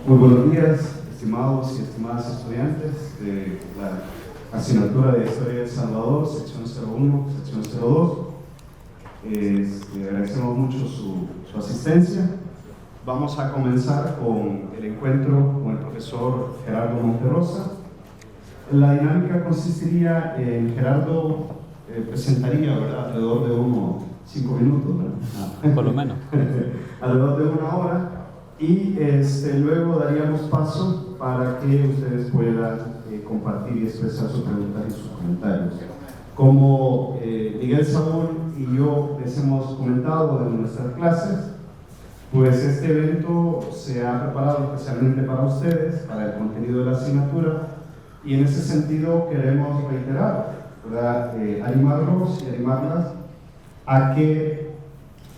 Muy buenos días, estimados y estimadas estudiantes de la asignatura de Historia de El Salvador, sección 01, sección 02. Agradecemos mucho su asistencia. Vamos a comenzar con el encuentro con el profesor Gerardo Monterrosa. La dinámica consistiría en Gerardo presentaría, ¿verdad?, alrededor de unos 5 minutos, ¿verdad? Por lo menos. Alrededor de 1 hora. Y luego daríamos paso para que ustedes puedan compartir y expresar sus preguntas y sus comentarios. Como Miguel Saúl y yo les hemos comentado en nuestras clases, pues este evento se ha preparado especialmente para ustedes, para el contenido de la asignatura, y en ese sentido queremos reiterar, ¿verdad?, animarlos y animarlas a que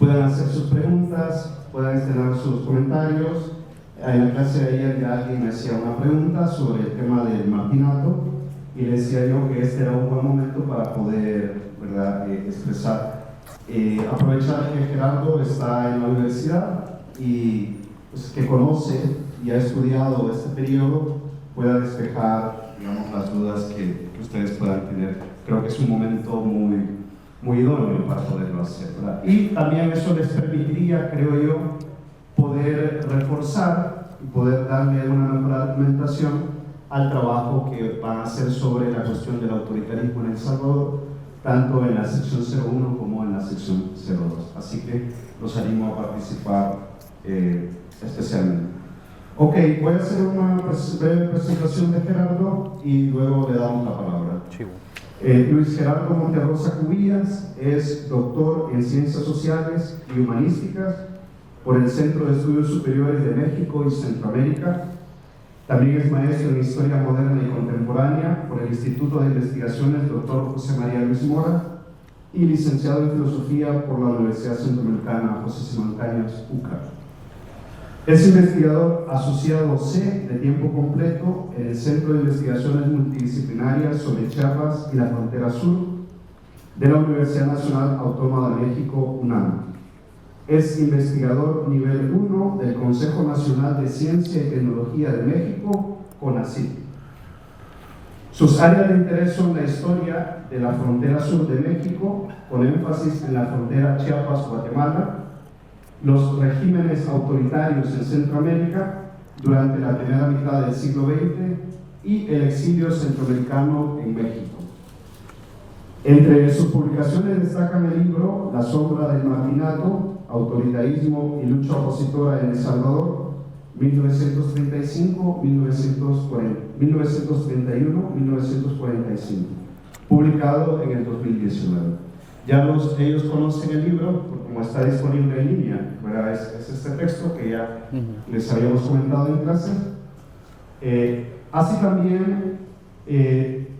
puedan hacer sus preguntas, puedan extender sus comentarios. En la clase de ayer ya alguien me hacía una pregunta sobre el tema del marginato y le decía yo que este era un buen momento para poder, ¿verdad?, expresar. Aprovechar que Gerardo está en la universidad y pues, que conoce y ha estudiado este periodo, pueda despejar, digamos, las dudas que ustedes puedan tener. Creo que es un momento muy idóneo para poderlo hacer, ¿verdad? Y también eso les permitiría, creo yo, poder reforzar y poder darle una mejor argumentación al trabajo que van a hacer sobre la cuestión del autoritarismo en El Salvador, tanto en la sección 01 como en la sección 02. Así que los animo a participar especialmente. Ok, voy a hacer una breve presentación de Gerardo y luego le damos la palabra. Luis Gerardo Monterrosa Cubillas es doctor en Ciencias Sociales y Humanísticas por el Centro de Estudios Superiores de México y Centroamérica. También es maestro en Historia Moderna y Contemporánea por el Instituto de Investigaciones Dr. José María Luis Mora y licenciado en Filosofía por la Universidad Centroamericana José Simón Cañas, UCA. Es investigador asociado C de tiempo completo en el Centro de Investigaciones Multidisciplinarias sobre Chiapas y la Frontera Sur de la Universidad Nacional Autónoma de México, UNAM. Es investigador nivel 1 del Consejo Nacional de Ciencia y Tecnología de México, CONACYT. Sus áreas de interés son la historia de la frontera sur de México, con énfasis en la frontera Chiapas-Guatemala, los regímenes autoritarios en Centroamérica durante la primera mitad del siglo XX y el exilio centroamericano en México. Entre sus publicaciones destacan el libro La sombra del marginato, autoritarismo y lucha opositora en El Salvador, 1931-1945, publicado en el 2019. Ya ellos conocen el libro, como está disponible en línea, ¿verdad? Es este texto que ya les habíamos comentado en clase. Así también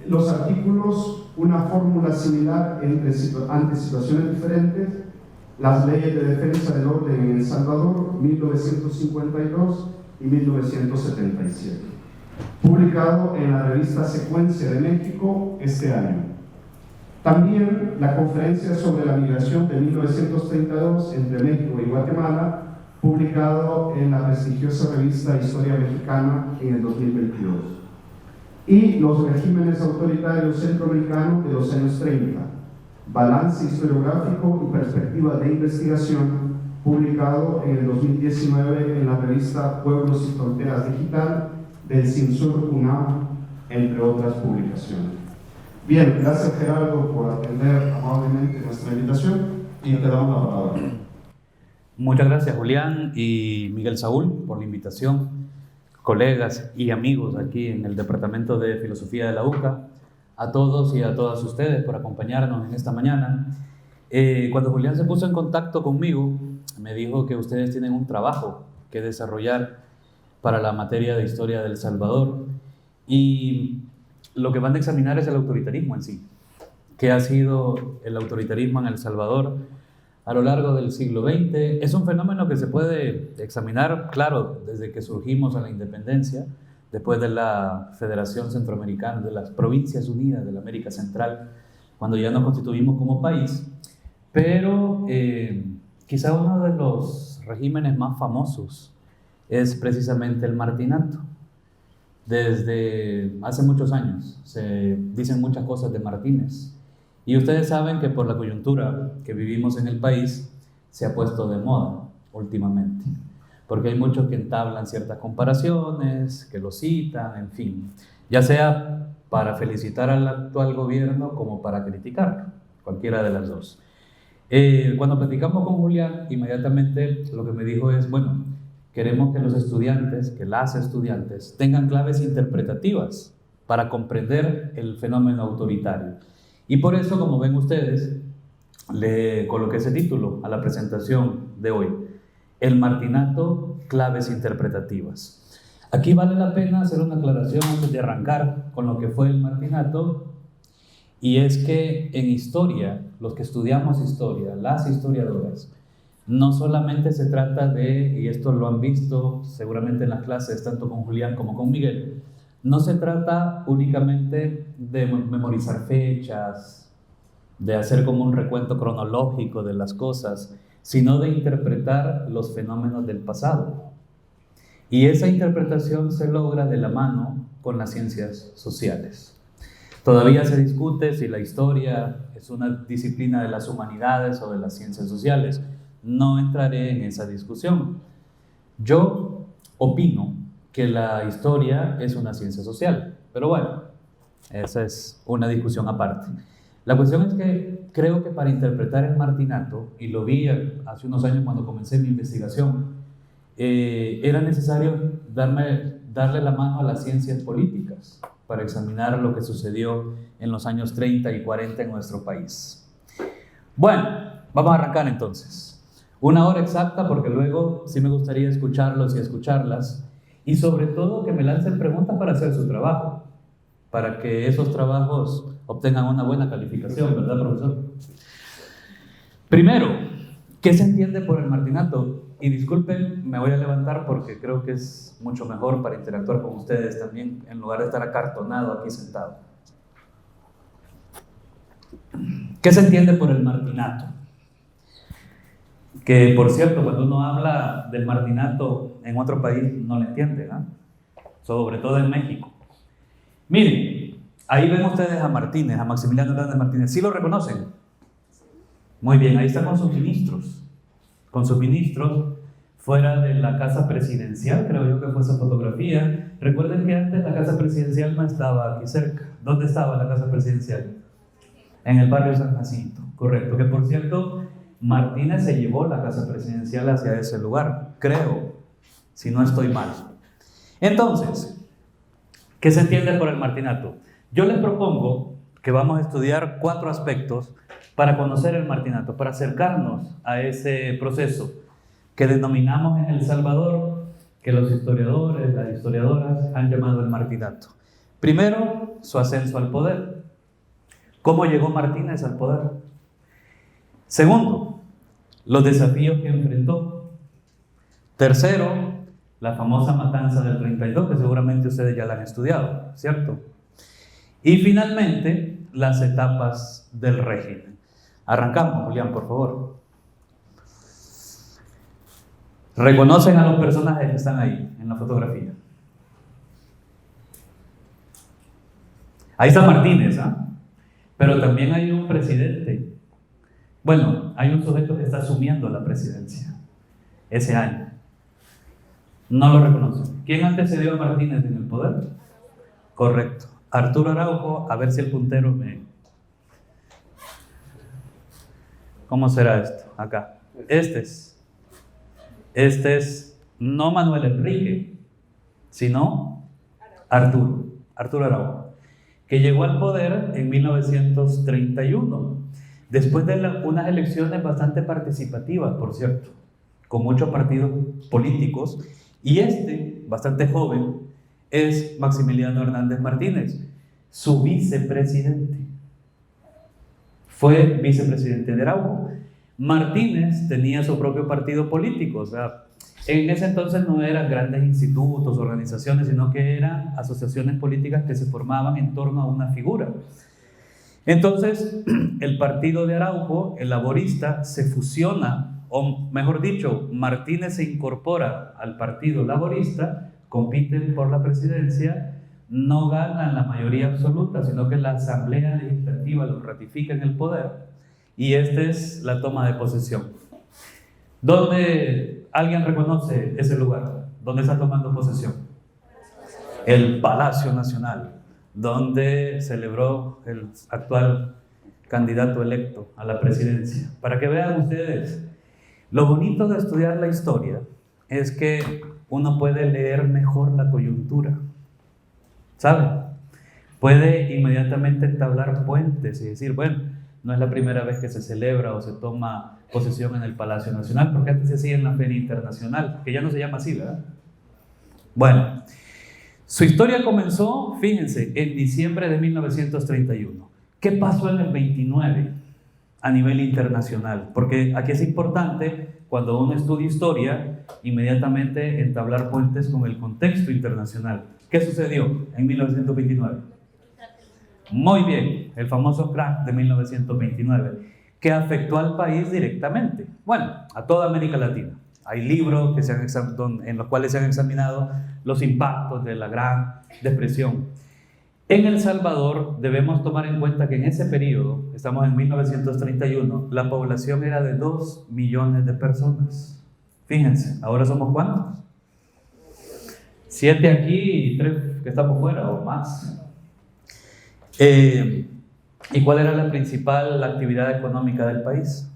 los artículos, una fórmula similar ante situaciones diferentes, las leyes de defensa del orden en El Salvador, 1952 y 1977, publicado en la revista Secuencia de México este año. También la conferencia sobre la migración de 1932 entre México y Guatemala, publicado en la prestigiosa revista Historia Mexicana en el 2022. Y los regímenes autoritarios centroamericanos de los años 30, balance historiográfico y perspectiva de investigación, publicado en el 2019 en la revista Pueblos y Fronteras Digital del CINSUR UNAM, entre otras publicaciones. Bien, gracias Gerardo por atender amablemente nuestra invitación y te damos la palabra. Muchas gracias Julián y Miguel Saúl por la invitación, colegas y amigos aquí en el Departamento de Filosofía de la UCA, a todos y a todas ustedes por acompañarnos en esta mañana. Cuando Julián se puso en contacto conmigo, me dijo que ustedes tienen un trabajo que desarrollar para la materia de Historia de El Salvador y lo que van a examinar es el autoritarismo en sí. ¿Qué ha sido el autoritarismo en El Salvador a lo largo del siglo XX? Es un fenómeno que se puede examinar, claro, desde que surgimos a la independencia, después de la Federación Centroamericana, de las Provincias Unidas de la América Central, cuando ya nos constituimos como país, pero quizá uno de los regímenes más famosos es precisamente el martinato. Desde hace muchos años se dicen muchas cosas de Martínez, y ustedes saben que por la coyuntura que vivimos en el país se ha puesto de moda últimamente, porque hay muchos que entablan ciertas comparaciones, que lo citan, en fin, ya sea para felicitar al actual gobierno como para criticarlo, cualquiera de las dos. Cuando platicamos con Julián, inmediatamente lo que me dijo es, bueno, queremos que los estudiantes, que las estudiantes, tengan claves interpretativas para comprender el fenómeno autoritario. Y por eso, como ven ustedes, le coloqué ese título a la presentación de hoy: El martinato, claves interpretativas. Aquí vale la pena hacer una aclaración antes de arrancar con lo que fue el martinato, y es que en historia, los que estudiamos historia, las historiadoras, no solamente se trata de, y esto lo han visto seguramente en las clases tanto con Julián como con Miguel, no se trata únicamente de memorizar fechas, de hacer como un recuento cronológico de las cosas, sino de interpretar los fenómenos del pasado. Y esa interpretación se logra de la mano con las ciencias sociales. Todavía se discute si la historia es una disciplina de las humanidades o de las ciencias sociales. No entraré en esa discusión. Yo opino que la historia es una ciencia social, pero bueno, esa es una discusión aparte. La cuestión es que creo que para interpretar el martinato, y lo vi hace unos años cuando comencé mi investigación, era necesario darle la mano a las ciencias políticas para examinar lo que sucedió en los años 30 y 40 en nuestro país. Bueno, vamos a arrancar entonces. 1 hora exacta, porque luego sí me gustaría escucharlos y escucharlas, y sobre todo que me lancen preguntas para hacer su trabajo, para que esos trabajos obtengan una buena calificación, ¿verdad, profesor? Primero, ¿qué se entiende por el martinato? Y disculpen, me voy a levantar porque creo que es mucho mejor para interactuar con ustedes también, en lugar de estar acartonado aquí sentado. ¿Qué se entiende por el martinato? Que, por cierto, cuando uno habla del martinato en otro país no lo entiende, ¿no? Sobre todo en México. Miren, ahí ven ustedes a Martínez, a Maximiliano Hernández Martínez. ¿Sí lo reconocen? Muy bien, ahí está con sus ministros. Con sus ministros fuera de la casa presidencial, creo yo que fue esa fotografía. Recuerden que antes la casa presidencial no estaba aquí cerca. ¿Dónde estaba la casa presidencial? En el barrio San Jacinto, correcto. Que por cierto, Martínez se llevó la casa presidencial hacia ese lugar, creo, si no estoy mal. Entonces, ¿qué se entiende por el martinato? Yo les propongo que vamos a estudiar 4 aspectos para conocer el martinato, para acercarnos a ese proceso que denominamos en El Salvador, que los historiadores, las historiadoras han llamado el martinato. Primero, su ascenso al poder. ¿Cómo llegó Martínez al poder? Segundo, los desafíos que enfrentó. Tercero, la famosa matanza del 32, que seguramente ustedes ya la han estudiado, ¿cierto? Y finalmente, las etapas del régimen. Arrancamos, Julián, por favor. Reconocen a los personajes que están ahí en la fotografía. Ahí está Martínez, ¿ah? Pero también hay un presidente. Bueno, hay un sujeto que está asumiendo la presidencia ese año. No lo reconocen. ¿Quién antecedió a Martínez en el poder? Correcto. Arturo Araujo, a ver si el puntero me... ¿Cómo será esto? Acá. Este es no Manuel Enrique, sino Arturo Araujo, que llegó al poder en 1931, después de unas elecciones bastante participativas, por cierto, con muchos partidos políticos, y bastante joven, es Maximiliano Hernández Martínez, su vicepresidente. Fue vicepresidente de Araujo. Martínez tenía su propio partido político, o sea, en ese entonces no eran grandes institutos, organizaciones, sino que eran asociaciones políticas que se formaban en torno a una figura. Entonces, el partido de Araujo, el laborista, se fusiona o mejor dicho, Martínez se incorpora al Partido Laborista, compiten por la presidencia, no ganan la mayoría absoluta, sino que la Asamblea Legislativa lo ratifica en el poder, y esta es la toma de posesión. ¿Dónde alguien reconoce ese lugar? ¿Dónde está tomando posesión? El Palacio Nacional, donde celebró el actual candidato electo a la presidencia. Para que vean ustedes, lo bonito de estudiar la historia es que uno puede leer mejor la coyuntura, ¿sabe? Puede inmediatamente entablar puentes y decir, bueno, no es la primera vez que se celebra o se toma posesión en el Palacio Nacional, porque antes se hacía en la Feria Internacional, que ya no se llama así, ¿verdad? Bueno, su historia comenzó, fíjense, en diciembre de 1931. ¿Qué pasó en el 29 a nivel internacional? Porque aquí es importante, cuando uno estudia historia, inmediatamente entablar puentes con el contexto internacional. ¿Qué sucedió en 1929? Muy bien, el famoso crack de 1929, que afectó al país directamente. Bueno, a toda América Latina. Hay libros que en los cuales se han examinado los impactos de la Gran Depresión. En El Salvador debemos tomar en cuenta que en ese periodo, estamos en 1931, la población era de 2 millones de personas. Fíjense, ¿ahora somos cuántos? 7 aquí y 3 que estamos fuera o más. ¿Y cuál era la principal actividad económica del país?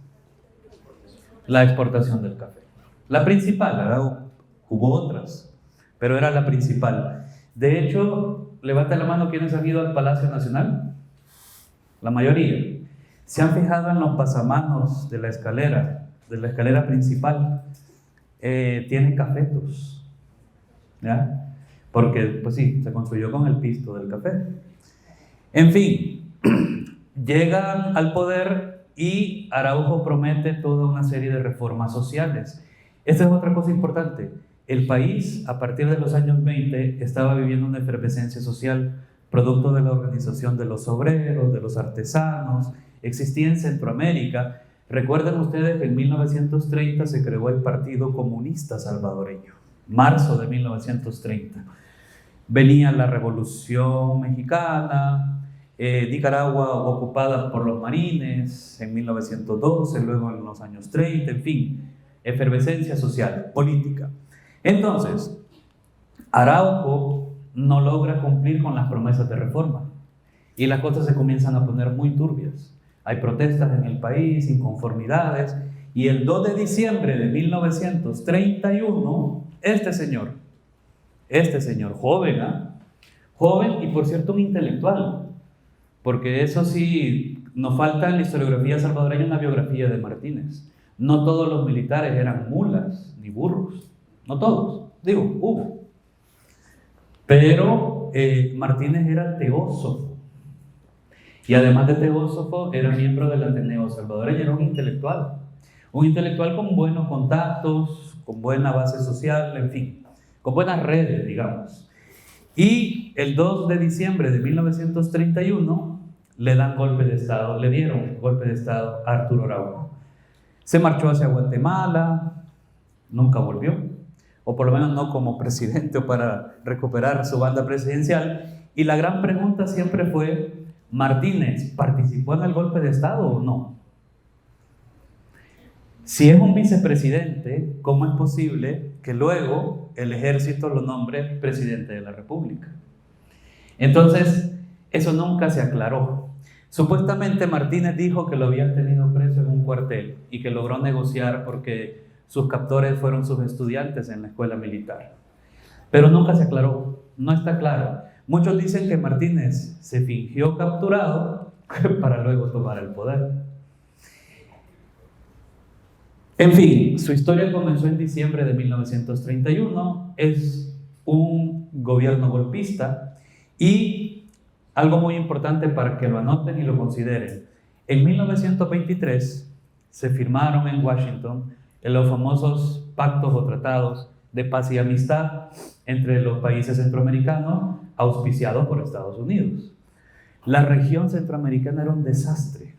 La exportación del café. La principal, ¿verdad? Hubo otras, pero era la principal. De hecho, levanta la mano quienes han ido al Palacio Nacional. La mayoría. ¿Se han fijado en los pasamanos de la escalera principal? Tienen cafetos, ¿ya? Porque, pues sí, se construyó con el pisto del café. En fin, llegan al poder y Araujo promete toda una serie de reformas sociales. Esta es otra cosa importante. El país, a partir de los años 20, estaba viviendo una efervescencia social, producto de la organización de los obreros, de los artesanos. Existía en Centroamérica. Recuerden ustedes que en 1930 se creó el Partido Comunista Salvadoreño, marzo de 1930. Venía la Revolución Mexicana, Nicaragua ocupada por los marines en 1912, luego en los años 30, en fin, efervescencia social, política. Entonces, Araujo no logra cumplir con las promesas de reforma y las cosas se comienzan a poner muy turbias. Hay protestas en el país, inconformidades, y el 2 de diciembre de 1931, este señor joven, joven y por cierto un intelectual, porque eso sí, nos falta en la historiografía salvadoreña una biografía de Martínez. No todos los militares eran mulas ni burros, no todos, digo, hubo. Pero Martínez era teósofo, y además de teósofo era miembro del Ateneo Salvadoreño, era un intelectual con buenos contactos, con buena base social, en fin, con buenas redes, digamos. Y el 2 de diciembre de 1931 le dieron golpe de Estado a Arturo Araujo. Se marchó hacia Guatemala, nunca volvió, o por lo menos no como presidente o para recuperar su banda presidencial. Y la gran pregunta siempre fue, ¿Martínez participó en el golpe de Estado o no? Si es un vicepresidente, ¿cómo es posible que luego el ejército lo nombre presidente de la República? Entonces, eso nunca se aclaró. Supuestamente Martínez dijo que lo habían tenido preso en un cuartel y que logró negociar porque sus captores fueron sus estudiantes en la escuela militar. Pero nunca se aclaró, no está claro. Muchos dicen que Martínez se fingió capturado para luego tomar el poder. En fin, su historia comenzó en diciembre de 1931, es un gobierno golpista y algo muy importante para que lo anoten y lo consideren. En 1923 se firmaron en Washington los famosos pactos o tratados de paz y amistad entre los países centroamericanos auspiciados por Estados Unidos. La región centroamericana era un desastre.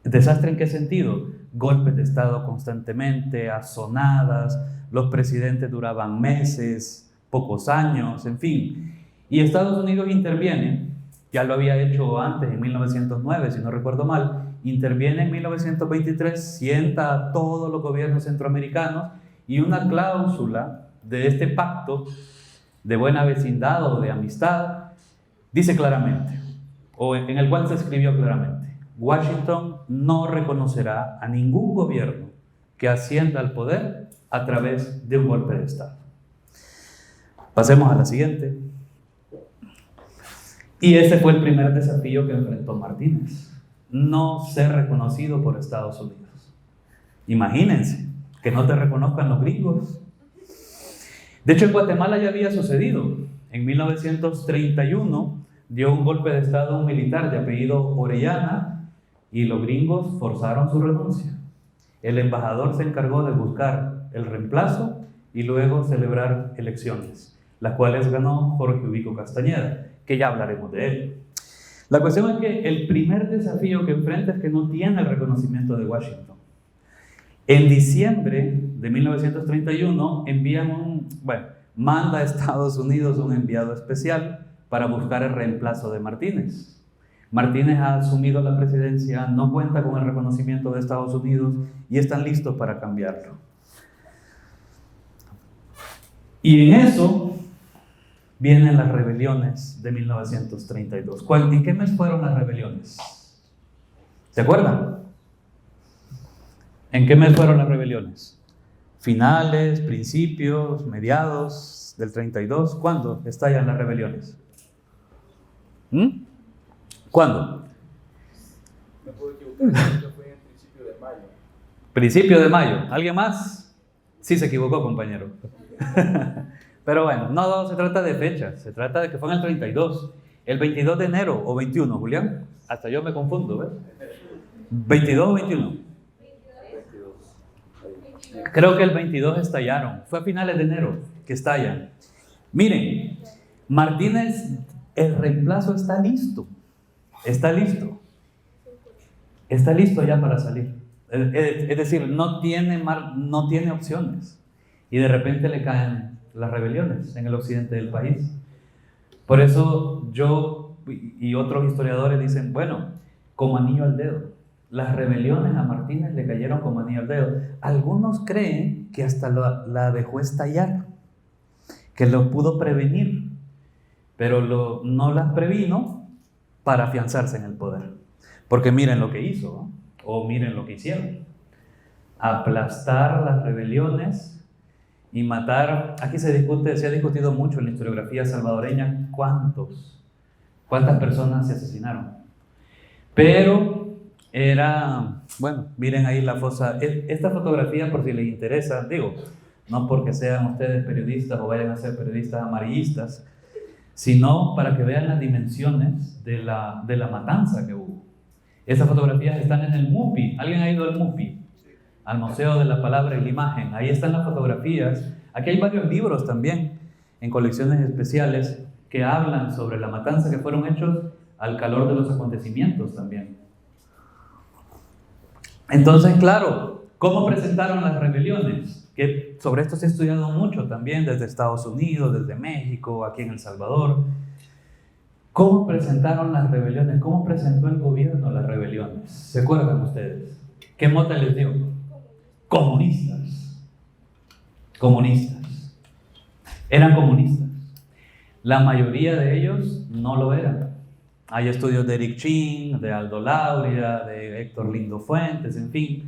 ¿Desastre en qué sentido? golpes de Estado constantemente, azonadas, los presidentes duraban meses, pocos años, en fin. Y Estados Unidos interviene, ya lo había hecho antes, en 1909, si no recuerdo mal, interviene en 1923, sienta a todos los gobiernos centroamericanos y una cláusula de este pacto de buena vecindad o de amistad dice claramente, o en el cual se escribió claramente: Washington no reconocerá a ningún gobierno que ascienda al poder a través de un golpe de Estado. Pasemos a la siguiente. Y ese fue el primer desafío que enfrentó Martínez: no ser reconocido por Estados Unidos. Imagínense, que no te reconozcan los gringos. De hecho, en Guatemala ya había sucedido. En 1931 dio un golpe de Estado a un militar de apellido Orellana y los gringos forzaron su renuncia. El embajador se encargó de buscar el reemplazo y luego celebrar elecciones, las cuales ganó Jorge Ubico Castañeda, que ya hablaremos de él. La cuestión es que el primer desafío que enfrenta es que no tiene el reconocimiento de Washington. En diciembre de 1931 manda a Estados Unidos un enviado especial para buscar el reemplazo de Martínez. Martínez ha asumido la presidencia, no cuenta con el reconocimiento de Estados Unidos y están listos para cambiarlo. Y en eso vienen las rebeliones de 1932. ¿En qué mes fueron las rebeliones? ¿Se acuerdan? ¿En qué mes fueron las rebeliones? ¿Finales, principios, mediados del 32? ¿Cuándo estallan las rebeliones? ¿Cuándo? Me puedo equivocar, creo que fue en el principio de mayo. Principio de mayo. ¿Alguien más? Sí, se equivocó, compañero. Pero bueno, no se trata de fechas, se trata de que fue en el 32. El 22 de enero o 21, Julián. Hasta yo me confundo, ¿ves? ¿22 o 21? Creo que el 22 estallaron. Fue a finales de enero que estallan. Miren, Martínez, el reemplazo está listo. Está listo. Está listo ya para salir. Es decir, no tiene opciones. Y de repente le caen las rebeliones en el occidente del país. Por eso yo y otros historiadores dicen, bueno, como anillo al dedo. Las rebeliones a Martínez le cayeron como anillo al dedo. Algunos creen que hasta la dejó estallar, que lo pudo prevenir, pero no las previno para afianzarse en el poder. Porque miren lo que hizo, ¿no? O miren lo que hicieron. Aplastar las rebeliones y matar. Aquí se ha discutido mucho en la historiografía salvadoreña cuántas personas se asesinaron. Pero miren ahí la fosa. Esta fotografía, por si les interesa, digo, no porque sean ustedes periodistas o vayan a ser periodistas amarillistas, sino para que vean las dimensiones de la matanza que hubo. Estas fotografías están en el MUPI. ¿Alguien ha ido al MUPI? Al Museo de la Palabra y la Imagen. Ahí están las fotografías. Aquí hay varios libros también, en colecciones especiales, que hablan sobre la matanza, que fueron hechos al calor de los acontecimientos también. Entonces, claro, ¿cómo presentaron las rebeliones? Que sobre esto se ha estudiado mucho también desde Estados Unidos, desde México, aquí en El Salvador. ¿Cómo presentaron las rebeliones? ¿Cómo presentó el gobierno las rebeliones? ¿Se acuerdan ustedes? ¿Qué mote les dio? Comunistas. Comunistas. Eran comunistas. La mayoría de ellos no lo eran. Hay estudios de Eric Chin, de Aldo Lauria, de Héctor Lindo Fuentes, en fin.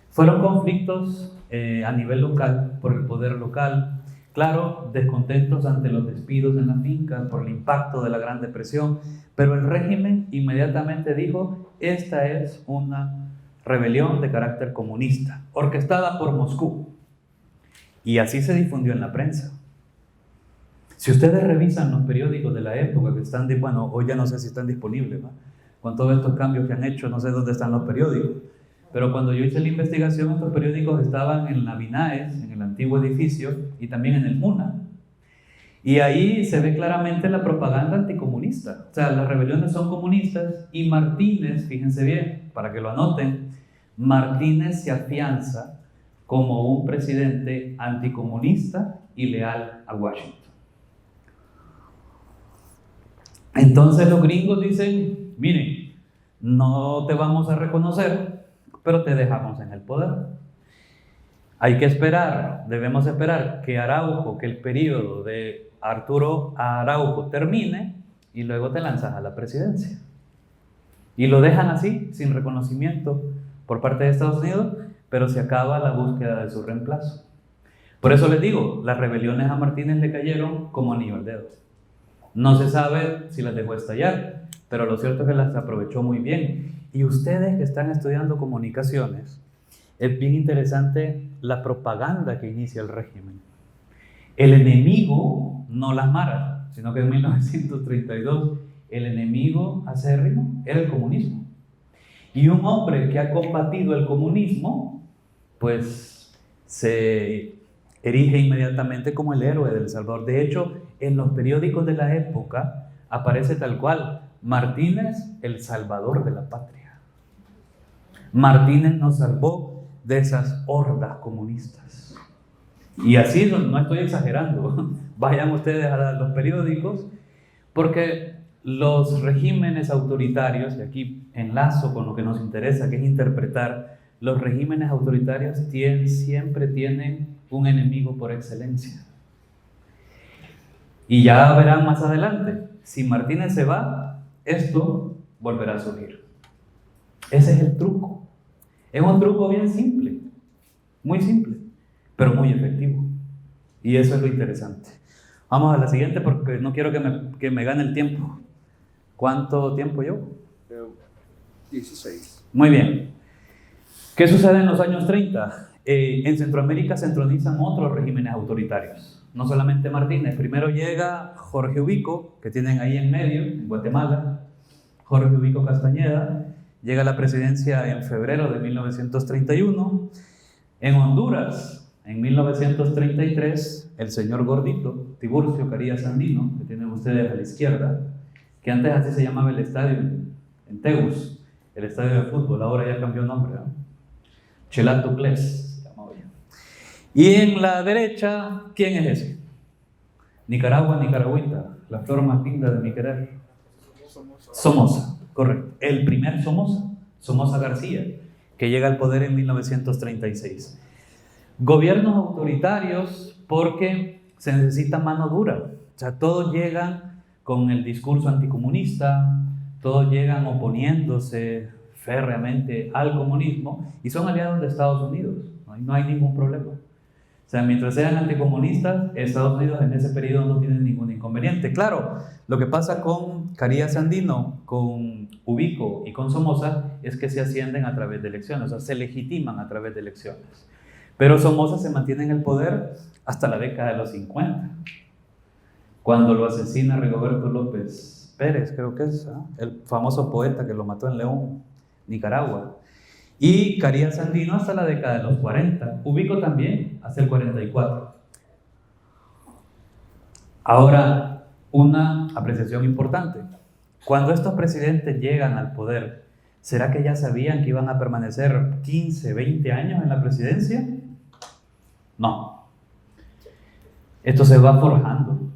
Fueron conflictos a nivel local, por el poder local. Claro, descontentos ante los despidos en las fincas, por el impacto de la Gran Depresión. Pero el régimen inmediatamente dijo, esta es una rebelión de carácter comunista, orquestada por Moscú. Y así se difundió en la prensa. Si ustedes revisan los periódicos de la época que están, hoy ya no sé si están disponibles, ¿no? Con todos estos cambios que han hecho, no sé dónde están los periódicos. Pero cuando yo hice la investigación, estos periódicos estaban en la Binaes, en el antiguo edificio, y también en el MUNA. Y ahí se ve claramente la propaganda anticomunista. O sea, las rebeliones son comunistas y Martínez, fíjense bien, para que lo anoten, Martínez se afianza como un presidente anticomunista y leal a Washington. Entonces los gringos dicen, miren, no te vamos a reconocer, pero te dejamos en el poder. Hay que esperar, debemos esperar que el periodo de Arturo Araujo termine y luego te lanzas a la presidencia. Y lo dejan así, sin reconocimiento por parte de Estados Unidos, pero se acaba la búsqueda de su reemplazo. Por eso les digo, las rebeliones a Martínez le cayeron como anillo al dedo. No se sabe si las dejó estallar, pero lo cierto es que las aprovechó muy bien. Y ustedes que están estudiando comunicaciones, es bien interesante la propaganda que inicia el régimen. El enemigo, no las maras, sino que en 1932, el enemigo acérrimo era el comunismo. Y un hombre que ha combatido el comunismo, pues se erige inmediatamente como el héroe del Salvador. De hecho, en los periódicos de la época aparece tal cual: Martínez, el salvador de la patria. Martínez nos salvó de esas hordas comunistas. Y así, no estoy exagerando, vayan ustedes a los periódicos, porque los regímenes autoritarios, y aquí enlazo con lo que nos interesa, que es interpretar, los regímenes autoritarios siempre tienen un enemigo por excelencia. Y ya verán más adelante, si Martínez se va, esto volverá a surgir. Ese es el truco. Es un truco bien simple, muy simple, pero muy efectivo. Y eso es lo interesante. Vamos a la siguiente porque no quiero que me gane el tiempo. ¿Cuánto tiempo llevo? 16. Muy bien. ¿Qué sucede en los años 30? En Centroamérica se entronizan otros regímenes autoritarios. No solamente Martínez. Primero llega Jorge Ubico, que tienen ahí en medio, en Guatemala. Jorge Ubico Castañeda. Llega a la presidencia en febrero de 1931. En Honduras, en 1933, el señor gordito, Tiburcio Carías Sandino, que tienen ustedes a la izquierda, que antes así se llamaba el estadio en Tegus, el estadio de fútbol, ahora ya cambió nombre, ¿no? Chelat Ducles se llamaba ya. Y en la derecha, ¿quién es ese? Nicaragua, nicaragüita, la flor más linda de mi querer. Somoza, correcto. El primer Somoza García, que llega al poder en 1936. Gobiernos autoritarios porque se necesita mano dura. O sea, todos llegan con el discurso anticomunista, todos llegan oponiéndose férreamente al comunismo y son aliados de Estados Unidos. No hay ningún problema. O sea, mientras sean anticomunistas, Estados Unidos en ese periodo no tiene ningún inconveniente. Claro, lo que pasa con Carías Sandino, con Ubico y con Somoza es que se ascienden a través de elecciones, o sea, se legitiman a través de elecciones. Pero Somoza se mantiene en el poder hasta la década de los 50, cuando lo asesina Rigoberto López Pérez, creo que es, el famoso poeta que lo mató en León, Nicaragua. Y Carías Sandino hasta la década de los 40, Ubico también hasta el 44. Ahora, una apreciación importante. Cuando estos presidentes llegan al poder, ¿será que ya sabían que iban a permanecer 15, 20 años en la presidencia? No. Esto se va forjando.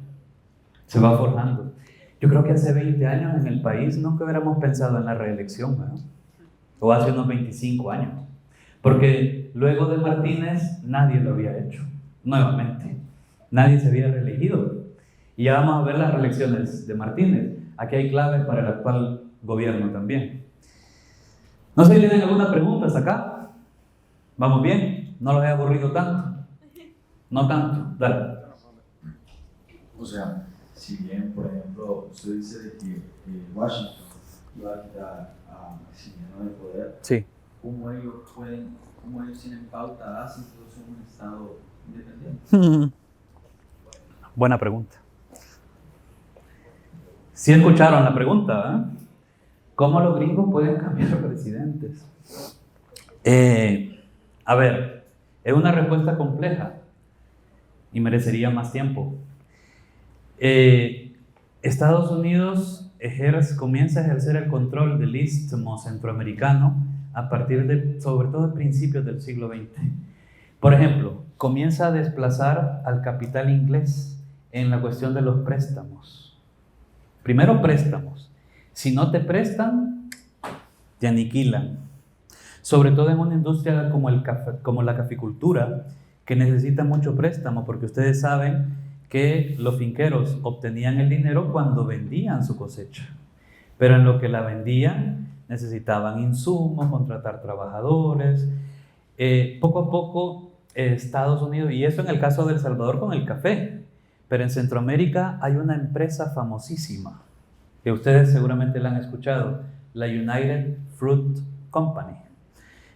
Se va forjando. Yo creo que hace 20 años en el país nunca hubiéramos pensado en la reelección, ¿no? O hace unos 25 años. Porque luego de Martínez nadie lo había hecho. Nuevamente. Nadie se había reelegido. Y ya vamos a ver las reelecciones de Martínez. Aquí hay claves para el actual gobierno también. No sé si tienen alguna pregunta hasta acá. ¿Vamos bien? ¿No los he aburrido tanto? No tanto. Dale. O sea, si bien, por ejemplo, usted dice de que Washington iba a quitar a Maximiliano del poder, Sí. ¿cómo ellos tienen pauta así que son un estado independiente? Buena pregunta. Sí escucharon la pregunta, ¿eh? ¿Cómo los gringos pueden cambiar presidentes? A ver, es una respuesta compleja y merecería más tiempo. Estados Unidos comienza a ejercer el control del istmo centroamericano a partir de, sobre todo, principios del siglo XX. Por ejemplo, comienza a desplazar al capital inglés en la cuestión de los préstamos. Primero préstamos. Si no te prestan, te aniquilan. Sobre todo en una industria como la caficultura, que necesita mucho préstamo, porque ustedes saben que los finqueros obtenían el dinero cuando vendían su cosecha. Pero en lo que la vendían, necesitaban insumos, contratar trabajadores. Poco a poco, Estados Unidos, y eso en el caso de El Salvador con el café, pero en Centroamérica hay una empresa famosísima, que ustedes seguramente la han escuchado, la United Fruit Company,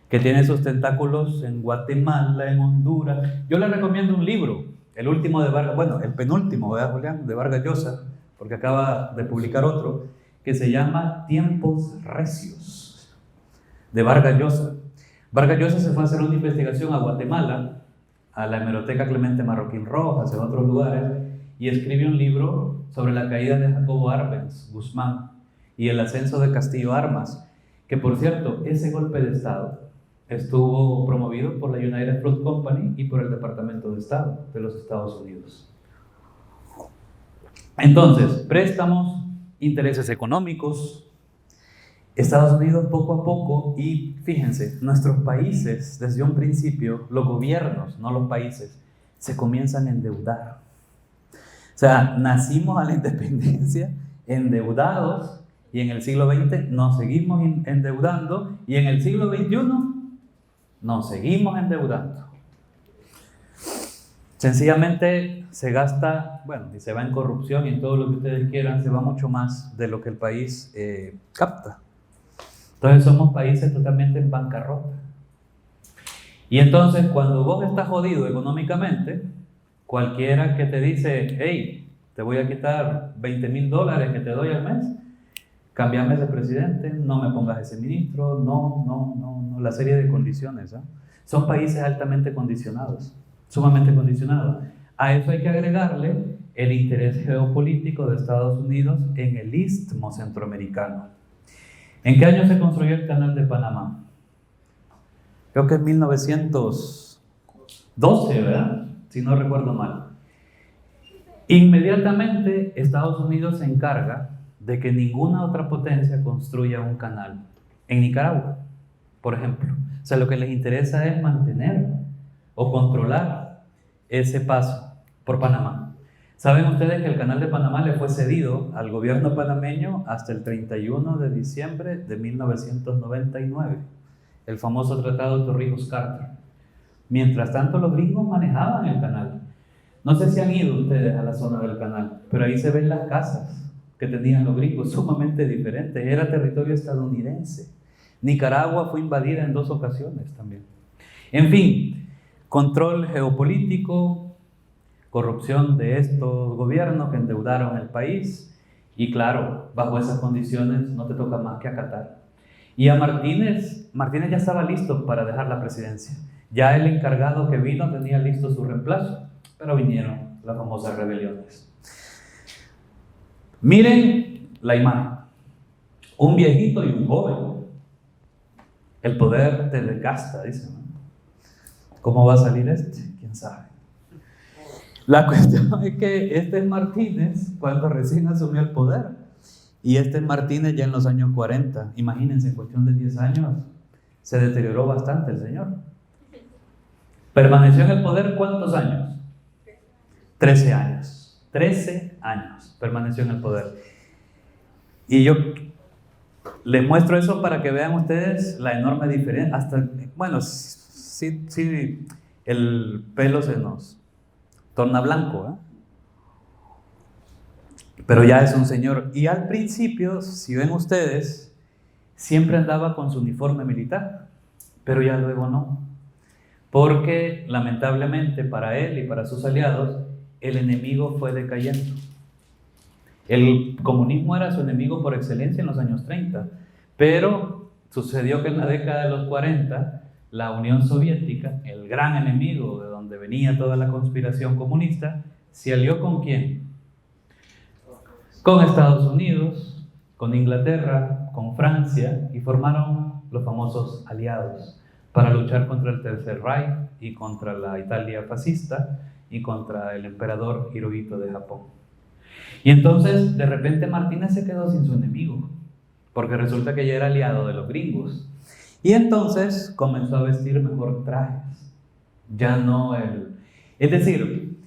que tiene sus tentáculos en Guatemala, en Honduras. Yo les recomiendo un libro, el último de Vargas, bueno, el penúltimo, ¿verdad, Julián? De Vargas Llosa, porque acaba de publicar otro, que se llama Tiempos Recios, de Vargas Llosa. Vargas Llosa se fue a hacer una investigación a Guatemala, a la hemeroteca Clemente Marroquín Rojas, en otros lugares, y escribe un libro sobre la caída de Jacobo Arbenz Guzmán y el ascenso de Castillo Armas, que por cierto, ese golpe de Estado estuvo promovido por la United Fruit Company y por el Departamento de Estado de los Estados Unidos. Entonces, préstamos, intereses económicos, Estados Unidos poco a poco, y fíjense, nuestros países, desde un principio, los gobiernos, no los países, se comienzan a endeudar. O sea, nacimos a la independencia endeudados, y en el siglo XX nos seguimos endeudando, y en el siglo XXI nos seguimos endeudando. Sencillamente se gasta, bueno, y se va en corrupción y en todo lo que ustedes quieran, se va mucho más de lo que el país capta. Entonces somos países totalmente en bancarrota. Y entonces cuando vos estás jodido económicamente, cualquiera que te dice, hey, te voy a quitar $20,000 que te doy al mes, cámbiame ese presidente, no me pongas ese ministro, no, la serie de condiciones, ¿eh? Son países altamente condicionados, sumamente condicionados. A eso hay que agregarle el interés geopolítico de Estados Unidos en el istmo centroamericano. ¿En qué año se construyó el Canal de Panamá? Creo que en 1912, ¿verdad? Si no recuerdo mal. Inmediatamente Estados Unidos se encarga de que ninguna otra potencia construya un canal. En Nicaragua, por ejemplo. O sea, lo que les interesa es mantener o controlar ese paso por Panamá. ¿Saben ustedes que el Canal de Panamá le fue cedido al gobierno panameño hasta el 31 de diciembre de 1999? El famoso Tratado de Torrijos-Carter. Mientras tanto, los gringos manejaban el canal. No sé si han ido ustedes a la zona del canal, pero ahí se ven las casas que tenían los gringos, sumamente diferentes. Era territorio estadounidense. Nicaragua fue invadida en 2 ocasiones también. En fin, control geopolítico, corrupción de estos gobiernos que endeudaron el país, y claro, bajo esas condiciones no te toca más que acatar. Y a Martínez ya estaba listo para dejar la presidencia. Ya el encargado que vino tenía listo su reemplazo, pero vinieron las famosas rebeliones. Miren la imagen, un viejito y un joven. El poder te desgasta, dicen, ¿no? ¿Cómo va a salir este? ¿Quién sabe? La cuestión es que este es Martínez cuando recién asumió el poder, y este es Martínez ya en los años 40. Imagínense, en cuestión de 10 años se deterioró bastante el señor. ¿Permaneció en el poder cuántos años? 13 años. 13 años permaneció en el poder. Y yo les muestro eso para que vean ustedes la enorme diferencia. Hasta, bueno, sí, el pelo se nos torna blanco, ¿eh? Pero ya es un señor. Y al principio, si ven ustedes, siempre andaba con su uniforme militar, pero ya luego no, porque lamentablemente para él y para sus aliados el enemigo fue decayendo. El comunismo era su enemigo por excelencia en los años 30, pero sucedió que en la década de los 40 la Unión Soviética, el gran enemigo de donde venía toda la conspiración comunista, se alió ¿con quién? Con Estados Unidos, con Inglaterra, con Francia, y formaron los famosos aliados, para luchar contra el Tercer Reich y contra la Italia fascista y contra el emperador Hirohito de Japón. Y entonces, de repente, Martínez se quedó sin su enemigo, porque resulta que ya era aliado de los gringos. Y entonces comenzó a vestir mejor trajes. Ya no el... Es decir,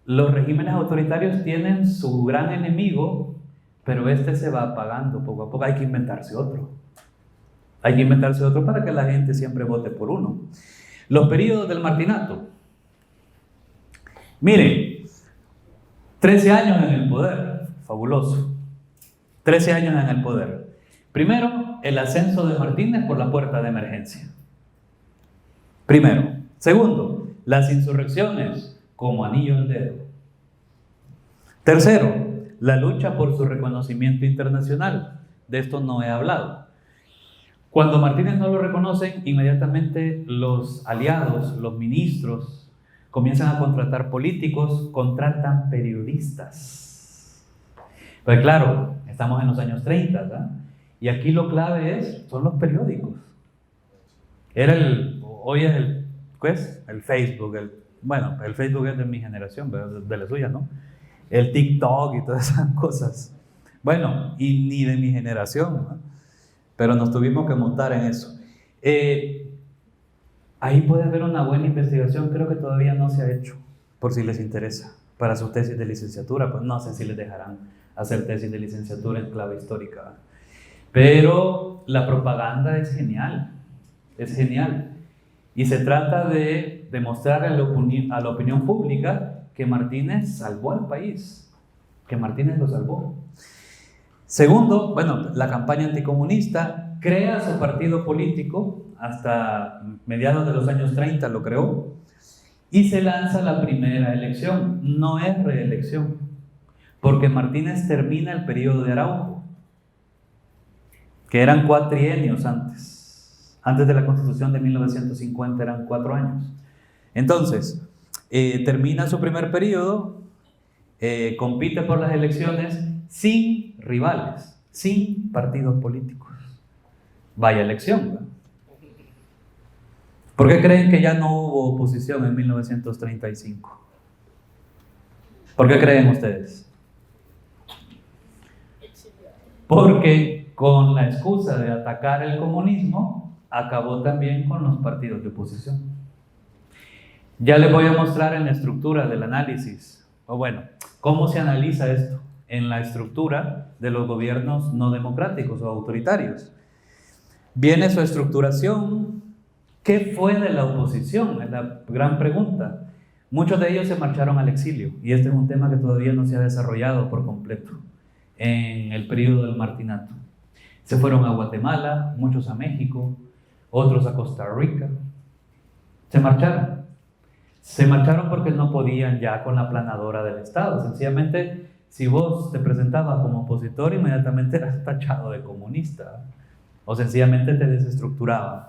los regímenes autoritarios tienen su gran enemigo, pero este se va apagando poco a poco. Hay que inventarse otro. Hay que inventarse otro para que la gente siempre vote por uno. Los periodos del martinato. Miren, 13 años en el poder. Fabuloso. 13 años en el poder. Primero, el ascenso de Martínez por la puerta de emergencia. Primero. Segundo, las insurrecciones como anillo al dedo. Tercero, la lucha por su reconocimiento internacional. De esto no he hablado. Cuando Martínez no lo reconocen, inmediatamente los aliados, los ministros, comienzan a contratar políticos, contratan periodistas. Pues claro, estamos en los años 30, ¿verdad? Y aquí lo clave son los periódicos. Hoy es el Facebook, el Facebook es de mi generación, de la suya, ¿no? El TikTok y todas esas cosas. Bueno, y ni de mi generación, ¿no? Pero nos tuvimos que montar en eso. Ahí puede haber una buena investigación, creo que todavía no se ha hecho, por si les interesa, para su tesis de licenciatura. Pues no sé si les dejarán hacer tesis de licenciatura en clave histórica. Pero la propaganda es genial, es genial. Y se trata de demostrar a la opinión pública que Martínez salvó al país, que Martínez lo salvó. Segundo, la campaña anticomunista, crea su partido político, hasta mediados de los años 30 lo creó, y se lanza la primera elección. No es reelección, porque Martínez termina el periodo de Araujo, que eran cuatrienios antes. Antes de la Constitución de 1950 eran 4 años. Entonces, termina su primer periodo, compite por las elecciones sin rivales, sin partidos políticos. Vaya elección, ¿verdad? ¿Por qué creen que ya no hubo oposición en 1935? ¿Por qué creen ustedes? Porque con la excusa de atacar el comunismo, acabó también con los partidos de oposición. Ya les voy a mostrar en la estructura del análisis, cómo se analiza esto en la estructura de los gobiernos no democráticos o autoritarios. Viene su estructuración. ¿Qué fue de la oposición? Es la gran pregunta. Muchos de ellos se marcharon al exilio, y este es un tema que todavía no se ha desarrollado por completo en el periodo del martinato. Se fueron a Guatemala, muchos a México, otros a Costa Rica. Se marcharon. Se marcharon porque no podían ya con la planadora del Estado. Sencillamente, si vos te presentabas como opositor, inmediatamente eras tachado de comunista, o sencillamente te desestructuraban.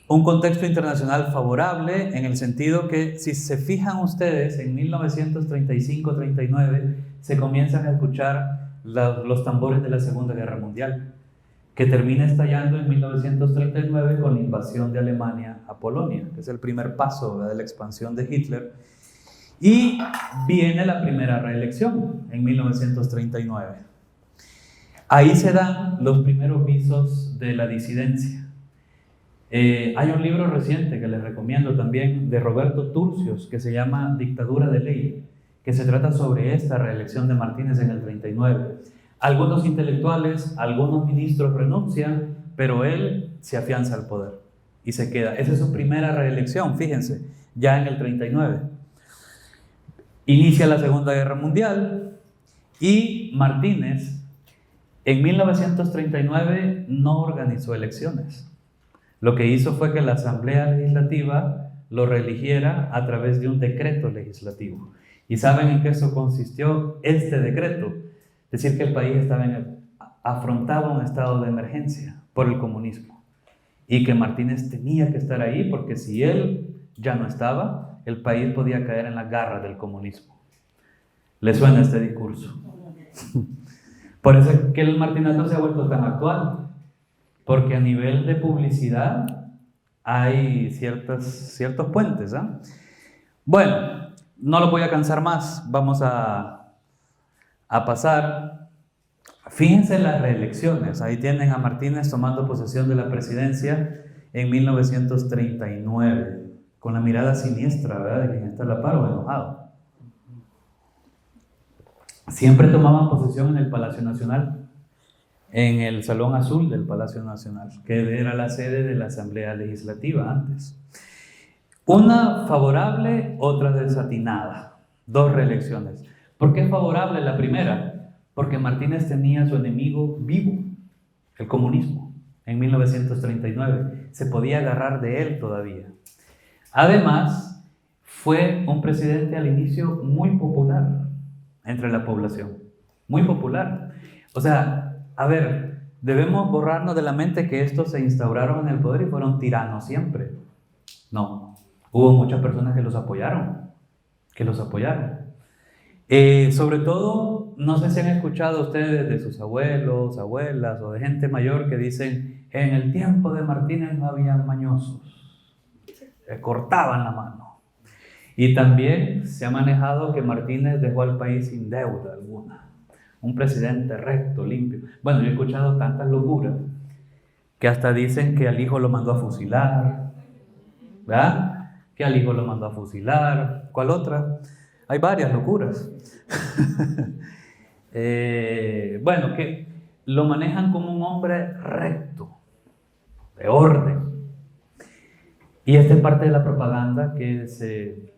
Un contexto internacional favorable en el sentido que, si se fijan ustedes, en 1935-39 se comienzan a escuchar los tambores de la Segunda Guerra Mundial, que termina estallando en 1939 con la invasión de Alemania a Polonia, que es el primer paso de la expansión de Hitler. Y viene la primera reelección en 1939. Ahí se dan los primeros visos de la disidencia. Hay un libro reciente que les recomiendo también, de Roberto Turcios, que se llama Dictadura de Ley, que se trata sobre esta reelección de Martínez en el 39. Algunos intelectuales, algunos ministros renuncian, pero él se afianza al poder y se queda. Esa es su primera reelección, fíjense, ya en el 39. Inicia la Segunda Guerra Mundial y Martínez en 1939 no organizó elecciones. Lo que hizo fue que la Asamblea Legislativa lo reeligiera a través de un decreto legislativo. ¿Y saben en qué eso consistió este decreto? Es decir, que el país afrontaba un estado de emergencia por el comunismo y que Martínez tenía que estar ahí, porque si él ya no estaba, el país podía caer en las garras del comunismo. ¿Les suena este discurso? Por eso es que el martinato se ha vuelto tan actual. porque a nivel de publicidad hay ciertos puentes, ¿ah? Bueno, no lo voy a cansar más, vamos a pasar. Fíjense en las reelecciones, ahí tienen a Martínez tomando posesión de la presidencia en 1939, con la mirada siniestra, ¿verdad?, de quien está a la par o enojado. Siempre tomaban posesión en el Palacio Nacional, en el Salón Azul del Palacio Nacional, que era la sede de la Asamblea Legislativa antes. Una favorable, otra desatinada. 2 reelecciones. ¿Por qué favorable la primera? Porque Martínez tenía a su enemigo vivo, el comunismo, en 1939. Se podía agarrar de él todavía. Además, fue un presidente al inicio muy popular entre la población. Muy popular. O sea, a ver, debemos borrarnos de la mente que estos se instauraron en el poder y fueron tiranos siempre. No. Hubo muchas personas que los apoyaron. Sobre todo, no sé si han escuchado ustedes de sus abuelos, abuelas o de gente mayor que dicen: en el tiempo de Martínez no había mañosos, le cortaban la mano. Y también se ha manejado que Martínez dejó al país sin deuda alguna, un presidente recto, limpio. Bueno, yo he escuchado tantas locuras que hasta dicen que al hijo lo mandó a fusilar, ¿verdad? Que al hijo lo mandó a fusilar. ¿Cuál otra? Hay varias locuras. Bueno, que lo manejan como un hombre recto, de orden. Y esta es parte de la propaganda que se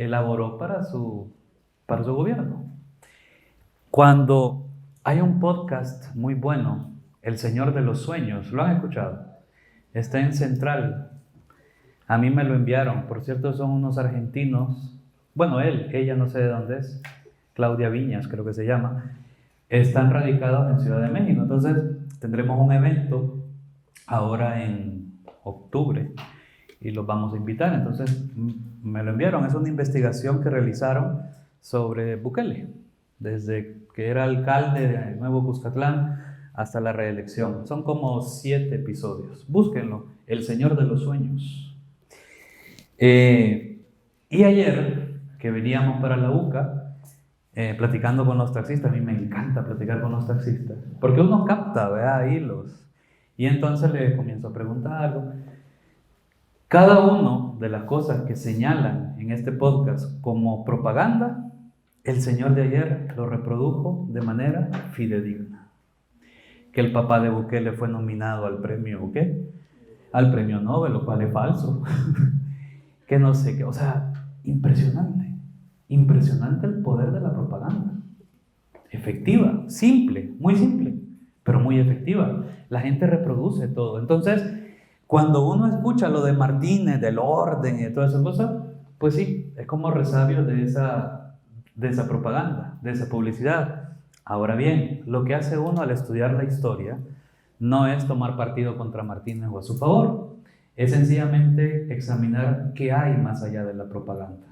elaboró para su gobierno. Cuando hay un podcast muy bueno, El Señor de los Sueños, ¿lo han escuchado? Está en Central. A mí me lo enviaron. Por cierto, son unos argentinos. Bueno, ella no sé de dónde es. Claudia Viñas, creo que se llama. Están radicados en Ciudad de México. Entonces, tendremos un evento ahora en octubre y los vamos a invitar. Entonces, me lo enviaron. Es una investigación que realizaron sobre Bukele, desde que era alcalde de Nuevo Cuscatlán hasta la reelección. Son como 7 episodios. Búsquenlo. El Señor de los Sueños. Y ayer que veníamos para la UCA, platicando con los taxistas, a mí me encanta platicar con los taxistas, porque uno capta, ¿verdad?, hilos. Y entonces le comienzo a preguntar algo. Cada una de las cosas que señalan en este podcast como propaganda, el señor de ayer lo reprodujo de manera fidedigna. Que el papá de Bukele fue nominado al premio, ¿qué? Al premio Nobel, lo cual es falso. Que no sé qué, o sea, impresionante el poder de la propaganda. Efectiva, simple, muy simple, pero muy efectiva. La gente reproduce todo. Entonces, cuando uno escucha lo de Martínez, del orden y de todas esas cosas, pues sí, es como resabio de esa propaganda, de esa publicidad. Ahora bien, lo que hace uno al estudiar la historia no es tomar partido contra Martínez o a su favor. Es sencillamente examinar qué hay más allá de la propaganda.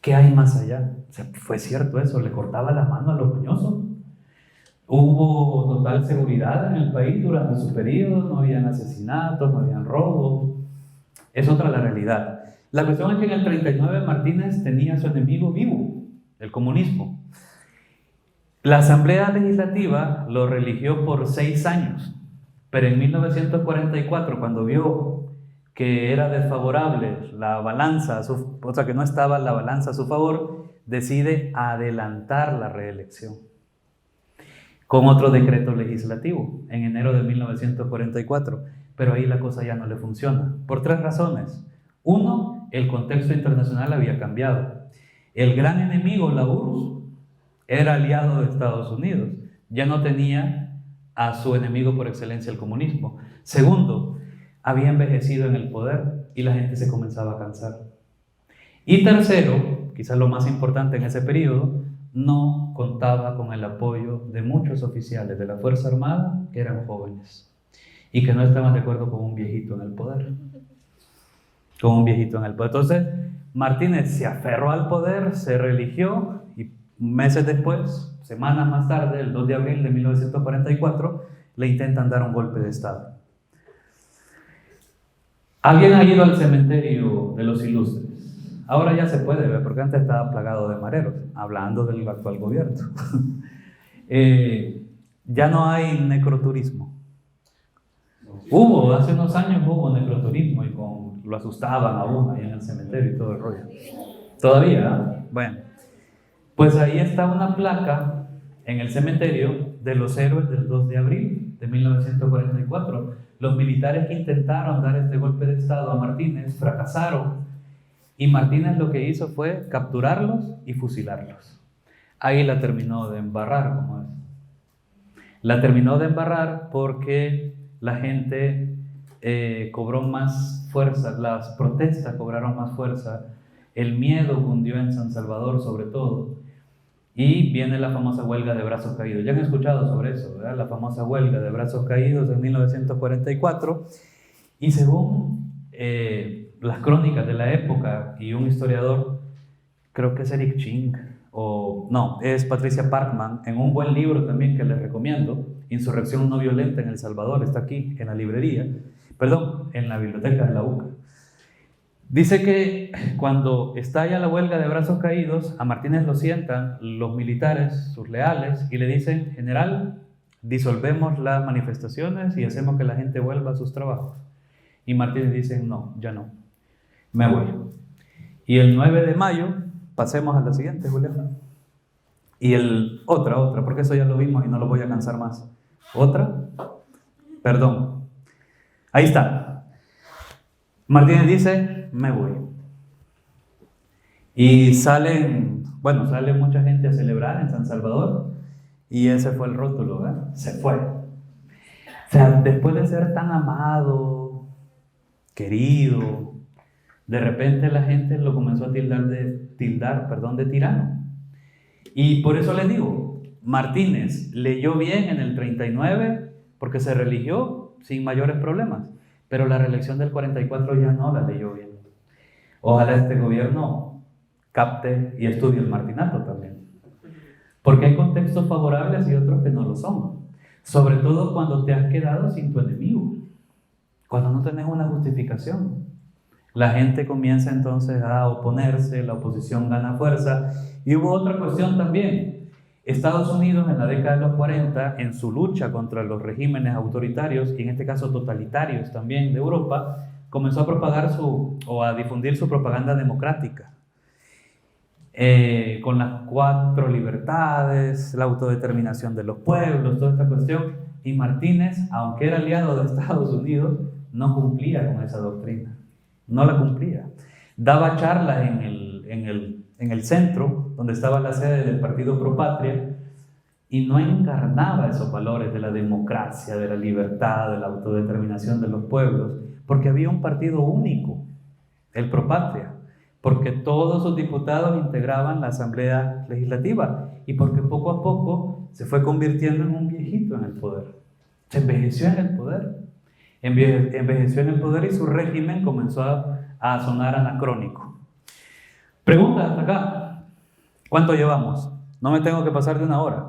¿Qué hay más allá? O sea, ¿fue cierto eso? ¿Le cortaba la mano a los mañosos? ¿Hubo total seguridad en el país durante su periodo? ¿No habían asesinatos? ¿No habían robos? Es otra la realidad. La cuestión es que en el 39 Martínez tenía a su enemigo vivo, el comunismo. La Asamblea Legislativa lo religió por 6 años, pero en 1944, cuando vio que era desfavorable la balanza, o sea, que no estaba la balanza a su favor, decide adelantar la reelección con otro decreto legislativo en enero de 1944. Pero ahí la cosa ya no le funciona, por 3 razones. 1, el contexto internacional había cambiado. El gran enemigo, la URSS, era aliado de Estados Unidos. Ya no tenía a su enemigo por excelencia, el comunismo. Segundo, había envejecido en el poder y la gente se comenzaba a cansar. Y tercero, quizás lo más importante en ese periodo, no contaba con el apoyo de muchos oficiales de la Fuerza Armada que eran jóvenes y que no estaban de acuerdo con un viejito en el poder. Entonces, Martínez se aferró al poder, se reeligió y meses después, semanas más tarde, el 2 de abril de 1944, le intentan dar un golpe de Estado. ¿Alguien ha ido al cementerio de los Ilustres? Ahora ya se puede ver, porque antes estaba plagado de mareros, hablando del actual gobierno. Ya no hay necroturismo. Hace unos años hubo necroturismo y lo asustaban a uno ahí en el cementerio y todo el rollo. ¿Todavía? Bueno, pues ahí está una placa en el cementerio de los héroes del 2 de abril de 1944. Los militares que intentaron dar este golpe de estado a Martínez fracasaron y Martínez lo que hizo fue capturarlos y fusilarlos. Ahí la terminó de embarrar, como es. La terminó de embarrar porque la gente cobró más fuerza, las protestas cobraron más fuerza, el miedo cundió en San Salvador sobre todo, y viene la famosa huelga de brazos caídos. Ya han escuchado sobre eso, ¿verdad? La famosa huelga de brazos caídos en 1944, y según las crónicas de la época y un historiador, creo que es Eric Ching, o no, es Patricia Parkman, en un buen libro también que les recomiendo, Insurrección no violenta en El Salvador, está aquí en la librería, en la biblioteca de la UCA. Dice que cuando estalla la huelga de brazos caídos, a Martínez lo sientan los militares, sus leales, y le dicen: general, disolvemos las manifestaciones y hacemos que la gente vuelva a sus trabajos. Y Martínez dice: no, ya no, me voy. Y el 9 de mayo, pasemos a la siguiente, Julián. Y otra, porque eso ya lo vimos y no lo voy a cansar más. Ahí está. Martínez dice: me voy. Y sale mucha gente a celebrar en San Salvador, y ese fue el rótulo, ¿verdad? Se fue. O sea, después de ser tan amado, querido, de repente la gente lo comenzó a tildar de tirano. Y por eso les digo, Martínez leyó bien en el 39 porque se religió sin mayores problemas, pero la reelección del 44 ya no la leyó bien. Ojalá este gobierno capte y estudie el martinato también, porque hay contextos favorables y otros que no lo son, sobre todo cuando te has quedado sin tu enemigo, cuando no tenés una justificación. La gente comienza entonces a oponerse, la oposición gana fuerza. Y hubo otra cuestión también. Estados Unidos en la década de los 40, en su lucha contra los regímenes autoritarios, y en este caso totalitarios también de Europa, comenzó a propagar a difundir su propaganda democrática. Con las 4 libertades, la autodeterminación de los pueblos, toda esta cuestión. Y Martínez, aunque era aliado de Estados Unidos, no cumplía con esa doctrina. No la cumplía. Daba charlas en el centro, donde estaba la sede del Partido Pro Patria, y no encarnaba esos valores de la democracia, de la libertad, de la autodeterminación de los pueblos, porque había un partido único, el Pro Patria, porque todos sus diputados integraban la Asamblea Legislativa, y porque poco a poco se fue convirtiendo en un viejito en el poder. Se envejeció en el poder. Envejeció en el poder y su régimen comenzó a sonar anacrónico. Pregunta hasta acá. ¿Cuánto llevamos? No me tengo que pasar de 1 hora.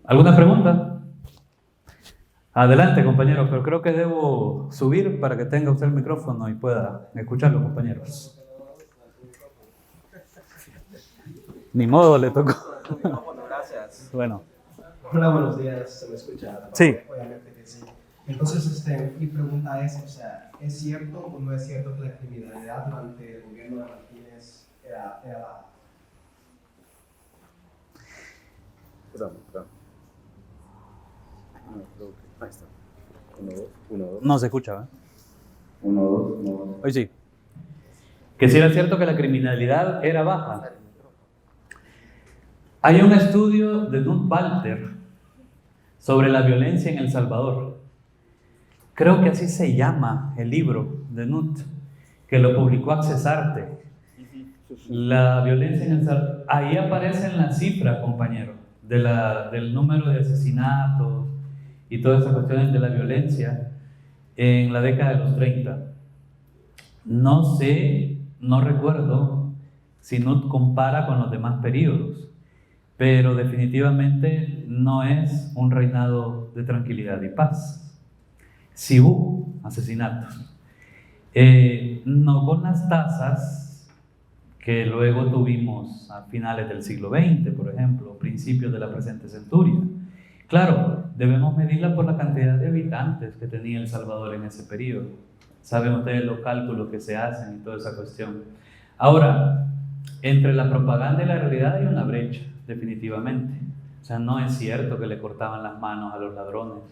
¿Alguna pregunta? Adelante, compañero, pero creo que debo subir para que tenga usted el micrófono y pueda escucharlo, compañeros. Ni modo, le tocó. Bueno, gracias. Bueno. Hola, buenos días, ¿se me escucha? Sí. Obviamente que sí. Entonces, mi pregunta es, o sea, ¿es cierto o no es cierto que la criminalidad durante el gobierno de Martínez era baja? Perdón. Ahí está. 1, 2. No se escucha, ¿eh? 1, 2, 1, 2. Hoy sí. Que si era cierto que la criminalidad era baja. Hay un estudio de Knut Walter sobre la violencia en El Salvador. Creo que así se llama el libro de Knut, que lo publicó Accesarte. La violencia en El Salvador. Ahí aparecen las cifras, compañeros, del número de asesinatos y todas esas cuestiones de la violencia en la década de los 30. No sé, no recuerdo si Knut compara con los demás periodos, pero definitivamente no es un reinado de tranquilidad y paz. Sí hubo asesinatos. No con las tasas que luego tuvimos a finales del siglo XX, por ejemplo, principios de la presente centuria. Claro, debemos medirla por la cantidad de habitantes que tenía El Salvador en ese periodo. Saben ustedes los cálculos que se hacen y toda esa cuestión. Ahora, entre la propaganda y la realidad hay una brecha, definitivamente. O sea, no es cierto que le cortaban las manos a los ladrones.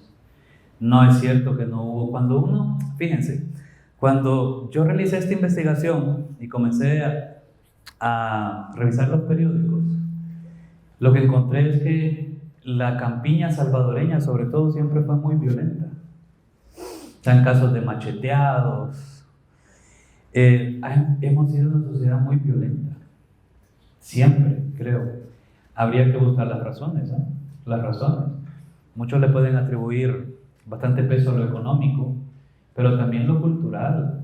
No es cierto que no hubo. Cuando uno, fíjense, cuando yo realicé esta investigación y comencé a revisar los periódicos, lo que encontré es que la campiña salvadoreña, sobre todo, siempre fue muy violenta. Están casos de macheteados. Hemos sido una sociedad muy violenta. Siempre, creo. Habría que buscar las razones, ¿eh? Las razones. Muchos le pueden atribuir bastante peso a lo económico, pero también lo cultural,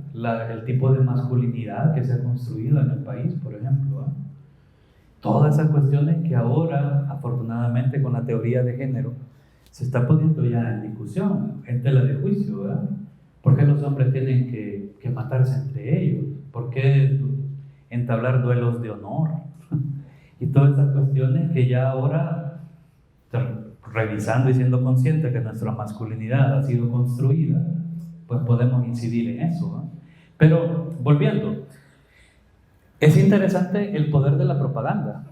el tipo de masculinidad que se ha construido en el país, por ejemplo, ¿eh? Todas esas cuestiones que ahora, afortunadamente, con la teoría de género, se está poniendo ya en discusión, en tela de juicio, ¿verdad? ¿Por qué los hombres tienen que matarse entre ellos? ¿Por qué entablar duelos de honor? Y todas esas cuestiones que ya ahora, revisando y siendo conscientes que nuestra masculinidad ha sido construida, pues podemos incidir en eso, ¿no? Pero, volviendo, es interesante el poder de la propaganda,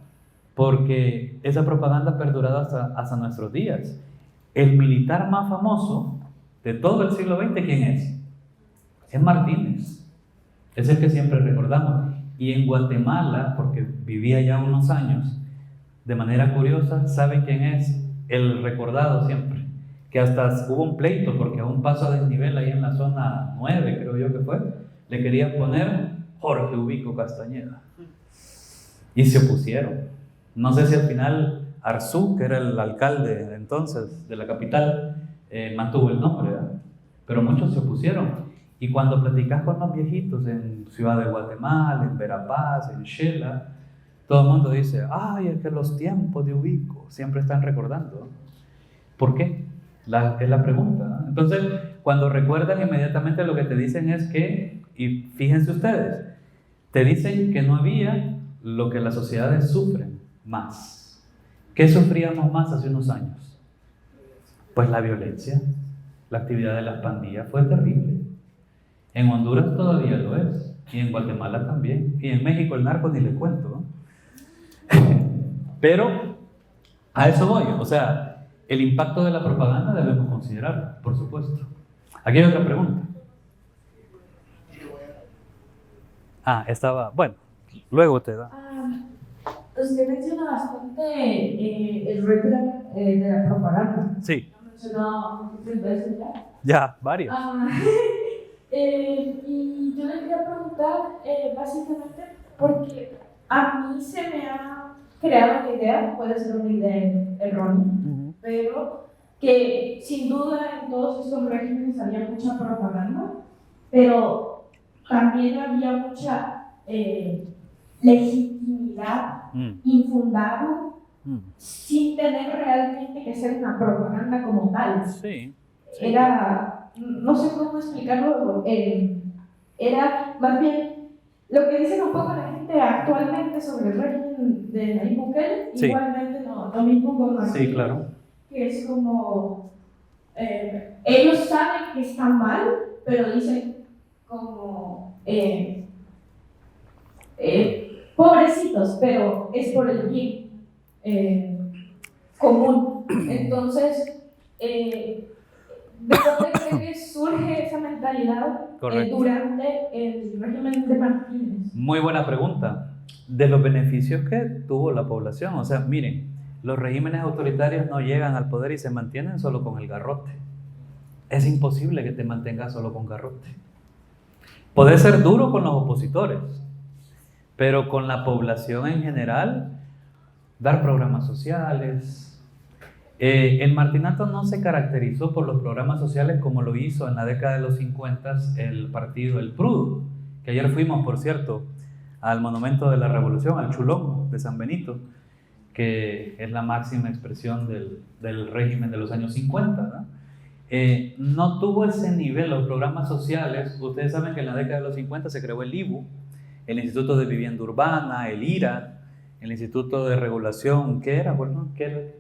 porque esa propaganda ha perdurado hasta nuestros días. El militar más famoso de todo el siglo XX, ¿quién es? Es Martínez. Es el que siempre recordamos. Y en Guatemala, porque vivía ya unos años, de manera curiosa, ¿sabe quién es el recordado siempre? Que hasta hubo un pleito, porque a un paso a desnivel ahí en la zona 9, creo yo que fue, le querían poner Jorge Ubico Castañeda. Y se opusieron. No sé si al final Arzú, que era el alcalde de entonces de la capital, mantuvo el nombre, ¿verdad? Pero muchos se opusieron. Y cuando platicas con los viejitos en Ciudad de Guatemala, en Verapaz, en Xela, todo el mundo dice, ay, es que los tiempos de Ubico siempre están recordando. ¿Por qué? Es la pregunta, ¿no? Entonces, cuando recuerdan, inmediatamente lo que te dicen es que, y fíjense ustedes, te dicen que no había lo que las sociedades sufren más. ¿Qué sufríamos más hace unos años? Pues la violencia, la actividad de las pandillas fue terrible. En Honduras todavía lo es, y en Guatemala también, y en México el narco ni le cuento, ¿no? Pero a eso voy, o sea, el impacto de la propaganda debemos considerarlo, por supuesto. Aquí hay otra pregunta. Bueno, luego te da. Usted menciona bastante el rol de la propaganda. Sí. Lo ha mencionado muchas veces ya. Ya, varios. Y yo le quería preguntar, básicamente, porque a mí se me ha creado la idea, puede ser una idea errónea, pero que sin duda en todos estos regímenes había mucha propaganda, pero también había mucha legitimidad infundada, sin tener realmente que ser una propaganda como tal. Sí. Era, no sé cómo explicarlo, era más bien lo que dicen un poco la gente actualmente sobre el régimen de Nayib Bukele, sí. Igualmente lo mismo con Martínez, sí, claro. Que es como, ellos saben que están mal, pero dicen como, pobrecitos, pero es por el bien común. Entonces, ¿de dónde cree que surge esa mentalidad durante el régimen de Martínez? Muy buena pregunta. De los beneficios que tuvo la población. O sea, miren, los regímenes autoritarios no llegan al poder y se mantienen solo con el garrote. Es imposible que te mantengas solo con garrote. Podés ser duro con los opositores, pero con la población en general, dar programas sociales. El martinato no se caracterizó por los programas sociales como lo hizo en la década de los 50 el partido El PRUD, que ayer fuimos, por cierto, al Monumento de la Revolución, al Chulón de San Benito, que es la máxima expresión del régimen de los años 50, ¿no? no tuvo ese nivel, los programas sociales. Ustedes saben que en la década de los 50 se creó el IBU, el Instituto de Vivienda Urbana, el IRA, el Instituto de Regulación, ¿qué era? Bueno, ¿qué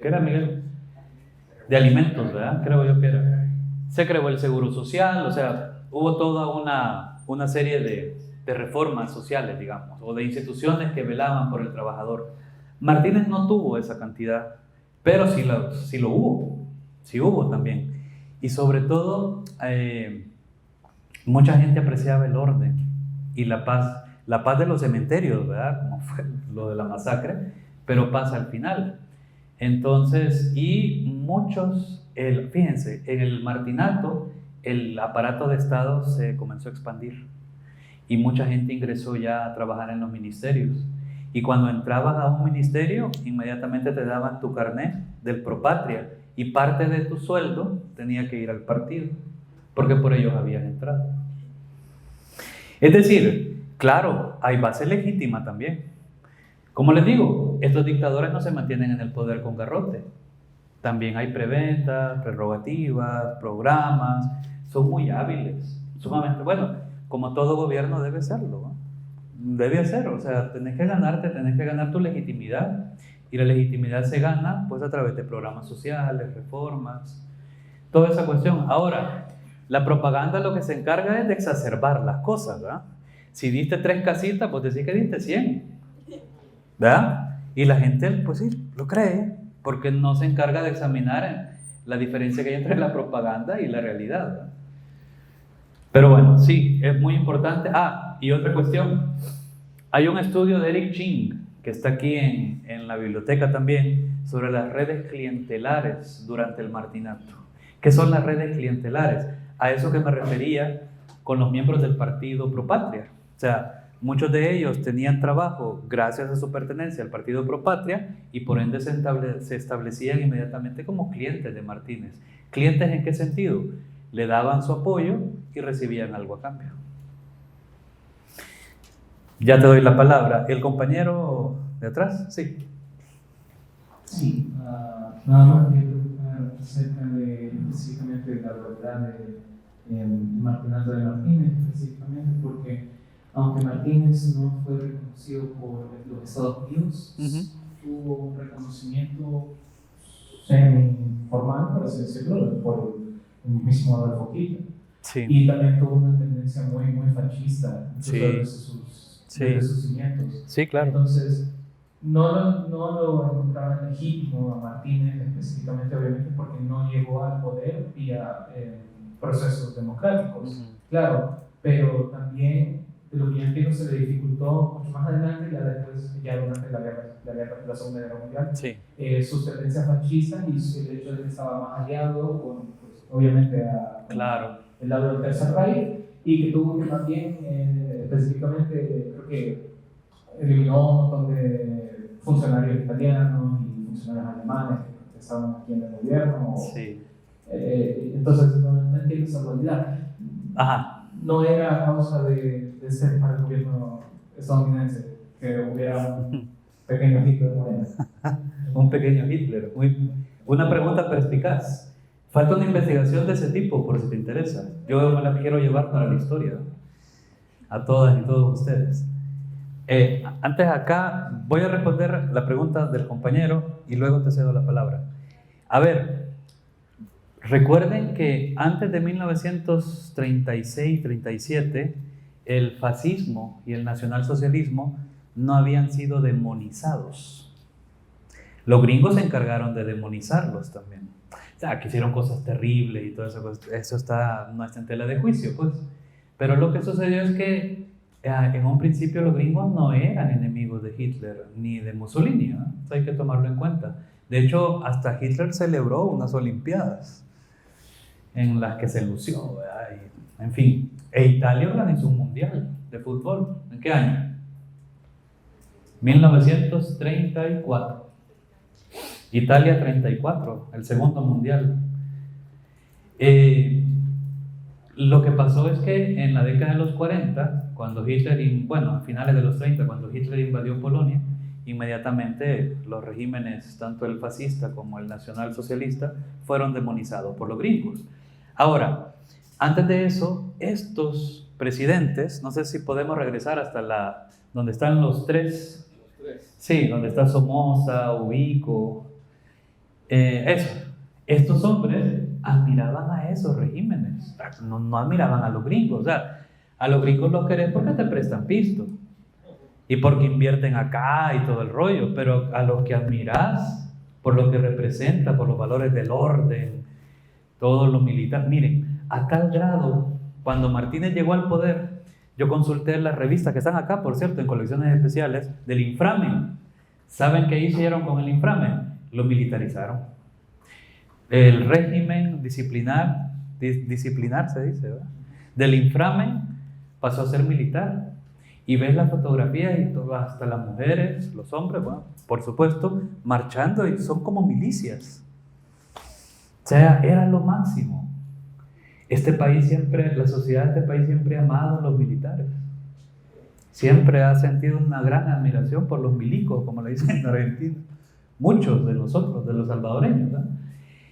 era, Miguel? De alimentos, ¿verdad? Creo yo que era. Se creó el Seguro Social, o sea, hubo toda una serie de reformas sociales, digamos, o de instituciones que velaban por el trabajador. Martínez no tuvo esa cantidad, pero sí lo hubo también. Y sobre todo, mucha gente apreciaba el orden y la paz de los cementerios, ¿verdad? Como fue lo de la masacre, pero paz al final. Entonces, y muchos, fíjense, en el Martinato, el aparato de Estado se comenzó a expandir y mucha gente ingresó ya a trabajar en los ministerios. Y cuando entrabas a un ministerio, inmediatamente te daban tu carnet del Propatria y parte de tu sueldo tenía que ir al partido, porque por ellos habías entrado. Es decir, claro, hay base legítima también. Como les digo, estos dictadores no se mantienen en el poder con garrote. También hay preventas, prerrogativas, programas, son muy hábiles, sumamente, bueno, como todo gobierno debe serlo, ¿no? Debe hacerlo, o sea, tenés que ganar tu legitimidad, y la legitimidad se gana pues a través de programas sociales, reformas, toda esa cuestión. Ahora, la propaganda lo que se encarga es de exacerbar las cosas, ¿verdad? Si diste 3 casitas, pues decís que diste 100, ¿verdad? Y la gente, pues sí, lo cree, porque no se encarga de examinar la diferencia que hay entre la propaganda y la realidad, ¿verdad? Pero bueno, sí, es muy importante. Y otra cuestión, hay un estudio de Eric Ching, que está aquí en la biblioteca también, sobre las redes clientelares durante el Martinato. ¿Qué son las redes clientelares? A eso que me refería con los miembros del partido Propatria. O sea, muchos de ellos tenían trabajo gracias a su pertenencia al partido Propatria y por ende se establecían inmediatamente como clientes de Martínez. ¿Clientes en qué sentido? Le daban su apoyo y recibían algo a cambio. Ya te doy la palabra. ¿El compañero de atrás? Sí. Sí, nada más que preguntar acerca de específicamente la verdad de Martinato de Martínez, específicamente porque aunque Martínez no fue reconocido por los Estados Unidos, tuvo un reconocimiento semi-formal, por así decirlo, por el mismo Adolfo Hitler. Sí. Y también tuvo una tendencia muy, muy fascista desde sus cimientos. Sí, claro. Entonces, no lo encontraban legítimo a Martínez específicamente, obviamente, porque no llegó al poder vía procesos democráticos, claro, pero también de lo que yo entiendo se le dificultó mucho más adelante, ya durante la Segunda Guerra Mundial, sí, sus tendencias fascistas y el hecho de que estaba más aliado con, pues, obviamente, claro, el lado del Tercer Reich, y que tuvo que también, específicamente, creo que eliminó un montón de funcionarios italianos y funcionarios alemanes que estaban aquí en el gobierno. sí. Entonces, no entiendo esa dualidad. Ajá. No era a causa de ser para el gobierno estadounidense que hubiera un pequeño Hitler moreno. Un pequeño Hitler. Una pregunta perspicaz. Falta una investigación de ese tipo, por si te interesa. Yo me la quiero llevar para la historia, a todas y todos ustedes. Antes acá voy a responder la pregunta del compañero y luego te cedo la palabra. A ver, recuerden que antes de 1936-37 el fascismo y el nacionalsocialismo no habían sido demonizados. Los gringos se encargaron de demonizarlos también. O sea, que hicieron cosas terribles y todo eso, eso no está en tela de juicio, pues. Pero lo que sucedió es que en un principio los gringos no eran enemigos de Hitler ni de Mussolini, ¿no? Eso hay que tomarlo en cuenta. De hecho, hasta Hitler celebró unas Olimpiadas en las que se lució, ¿verdad? En fin, Italia organizó un mundial de fútbol. ¿En qué año? 1934. Italia 34, el segundo mundial. Lo que pasó es que en la década de los 40, cuando Hitler, a finales de los 30, cuando Hitler invadió Polonia y inmediatamente los regímenes, tanto el fascista como el nacionalsocialista, fueron demonizados por los gringos. Ahora, antes de eso, estos presidentes, no sé si podemos regresar hasta donde están los tres. Sí, donde está Somoza, Ubico, estos hombres admiraban a esos regímenes, no admiraban a los gringos. O sea, a los gringos los querés porque te prestan pisto y porque invierten acá y todo el rollo, pero a los que admirás por lo que representa, por los valores del orden, todo lo militar. Miren, a tal grado, cuando Martínez llegó al poder, yo consulté las revistas que están acá, por cierto, en colecciones especiales, del inframen. ¿Saben qué hicieron con el inframen? Lo militarizaron. El régimen disciplinar se dice, ¿verdad? Del inframen pasó a ser militar. Y ves las fotografías y todo, hasta las mujeres, los hombres, bueno, por supuesto, marchando y son como milicias. O sea, era lo máximo. Este país siempre, la sociedad de este país siempre ha amado a los militares. Siempre ha sentido una gran admiración por los milicos, como le dicen en Argentina. Muchos de nosotros, de los salvadoreños, ¿no?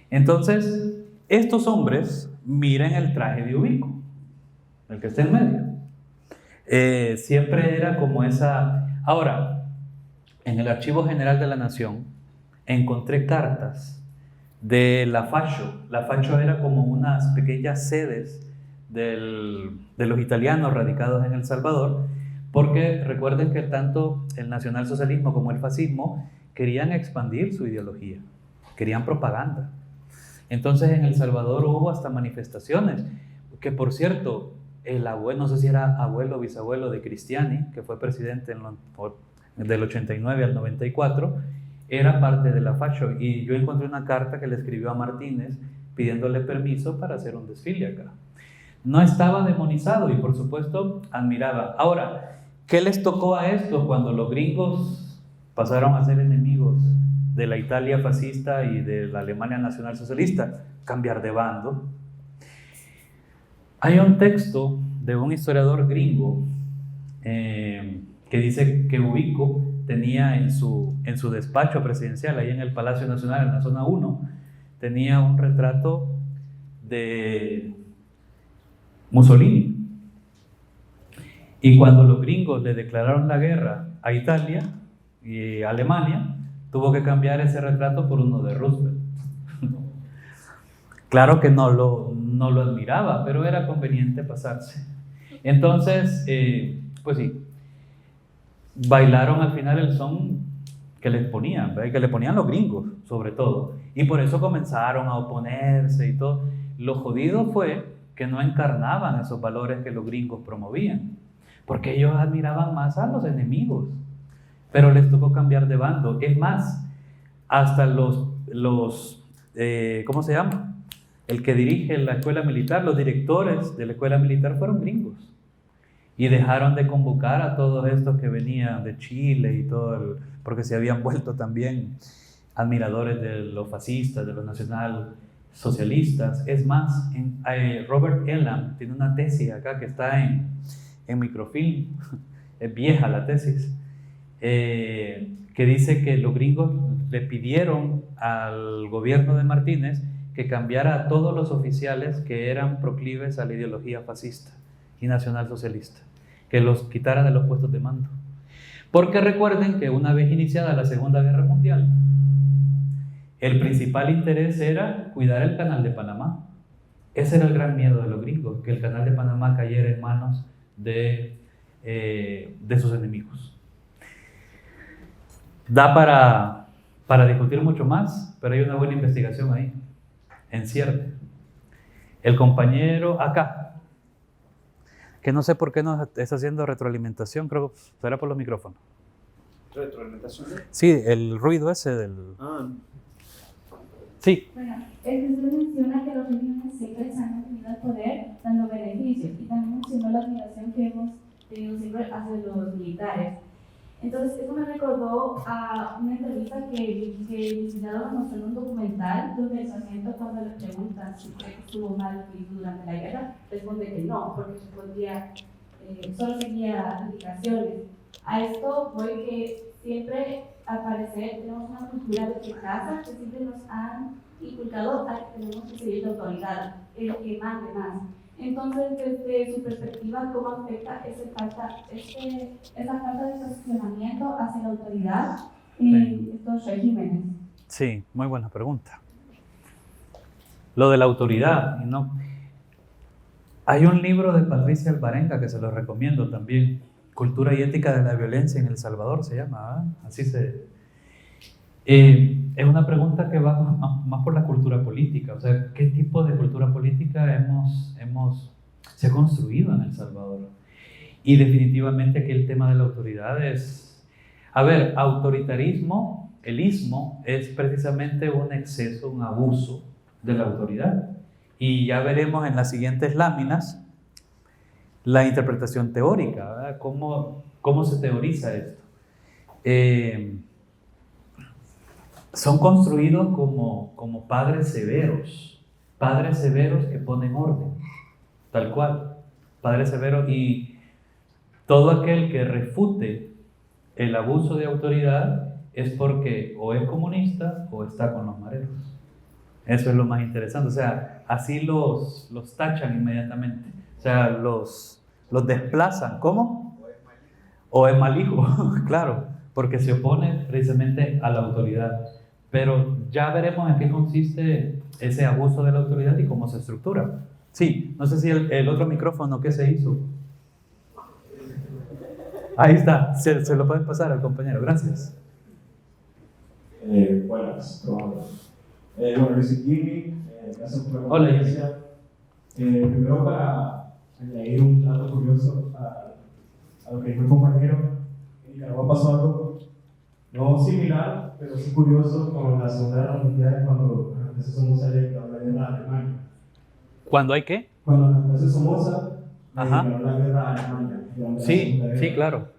Entonces, estos hombres, miren el traje de Ubico, el que está en medio. Siempre era como esa... Ahora, en el Archivo General de la Nación, encontré cartas de la Fascio. La Fascio era como unas pequeñas sedes de los italianos radicados en El Salvador, porque recuerden que tanto el nacionalsocialismo como el fascismo querían expandir su ideología, querían propaganda. Entonces en El Salvador hubo hasta manifestaciones, que por cierto, el abuelo, no sé si era abuelo o bisabuelo de Cristiani, que fue presidente del 89 al 94, era parte de la Fascio, y yo encontré una carta que le escribió a Martínez pidiéndole permiso para hacer un desfile acá. No estaba demonizado y por supuesto admiraba. Ahora, ¿qué les tocó a esto cuando los gringos pasaron a ser enemigos de la Italia fascista y de la Alemania nacionalsocialista? Cambiar de bando. Hay un texto de un historiador gringo que dice que Ubico tenía en su despacho presidencial, ahí en el Palacio Nacional, en la zona 1, tenía un retrato de Mussolini. Y cuando los gringos le declararon la guerra a Italia y a Alemania, tuvo que cambiar ese retrato por uno de Roosevelt. Claro que no lo admiraba, pero era conveniente pasarse. Entonces, pues sí, bailaron al final el son que les ponían, ¿verdad? Que le ponían los gringos, sobre todo. Y por eso comenzaron a oponerse y todo. Lo jodido fue que no encarnaban esos valores que los gringos promovían, porque ellos admiraban más a los enemigos, pero les tocó cambiar de bando. Es más, hasta ¿cómo se llama? El que dirige la escuela militar, los directores de la escuela militar fueron gringos. Y dejaron de convocar a todos estos que venían de Chile y todo, porque se habían vuelto también admiradores de los fascistas, de los nacionalsocialistas. Es más, Robert Elam tiene una tesis acá que está en microfilm, es vieja la tesis, que dice que los gringos le pidieron al gobierno de Martínez que cambiara a todos los oficiales que eran proclives a la ideología fascista y nacionalsocialista, que los quitara de los puestos de mando. Porque recuerden que una vez iniciada la Segunda Guerra Mundial, el principal interés era cuidar el Canal de Panamá. Ese era el gran miedo de los gringos, que el Canal de Panamá cayera en manos de sus enemigos. Da para discutir mucho más, pero hay una buena investigación ahí, en Cierte. El compañero acá, que no sé por qué no está haciendo retroalimentación, creo que será por los micrófonos. ¿Retroalimentación? Sí, el ruido ese del... Sí. Bueno, usted menciona que los regímenes siempre se han mantenido al poder dando beneficios y también mencionó la admiración que hemos tenido siempre hacia los militares. Entonces, eso me recordó a una entrevista que el licenciado nos mostró en un documental donde el sargento, cuando le preguntan si estuvo mal lo que hizo durante la guerra, responde que no, porque solo seguía indicaciones. A esto voy que siempre, al parecer, tenemos una cultura de casa que siempre nos han inculcado a que tenemos que seguir la autoridad, el que mande más. Entonces, desde su perspectiva, ¿cómo afecta esa falta de cuestionamiento hacia la autoridad en estos regímenes? Sí, muy buena pregunta. Lo de la autoridad, ¿no? Hay un libro de Patricia Alvarenga que se lo recomiendo también, Cultura y ética de la violencia en El Salvador se llama, así se... es una pregunta que va más por la cultura política, o sea, ¿qué tipo de cultura política se ha construido en El Salvador? Y definitivamente aquí el tema de la autoridad es... A ver, autoritarismo, el ismo, es precisamente un exceso, un abuso de la autoridad. Y ya veremos en las siguientes láminas la interpretación teórica, ¿verdad? ¿Cómo se teoriza esto? Son construidos como padres severos que ponen orden, tal cual, padres severos, y todo aquel que refute el abuso de autoridad es porque o es comunista o está con los mareros. Eso es lo más interesante, o sea, así los tachan inmediatamente, o sea, los desplazan. ¿Cómo? O es mal hijo, claro, porque se opone precisamente a la autoridad. Pero ya veremos en qué consiste ese abuso de la autoridad y cómo se estructura. Sí, no sé si el otro micrófono, ¿qué se hizo? Ahí está, se lo pueden pasar al compañero, gracias. Buenas, bueno, yo soy Jimmy, gracias por la Hola, conferencia. Primero, para añadir un dato curioso a lo que dijo el compañero, en Nicaragua pasó algo no similar, pero sí curioso con la Segunda Guerra Mundial, cuando la empresa Somoza le declaró la guerra a Alemania. ¿Cuándo hay qué? Cuando la empresa Somoza le Ajá. declaró la guerra a Alemania. durante la Sí, Segunda Guerra. sí,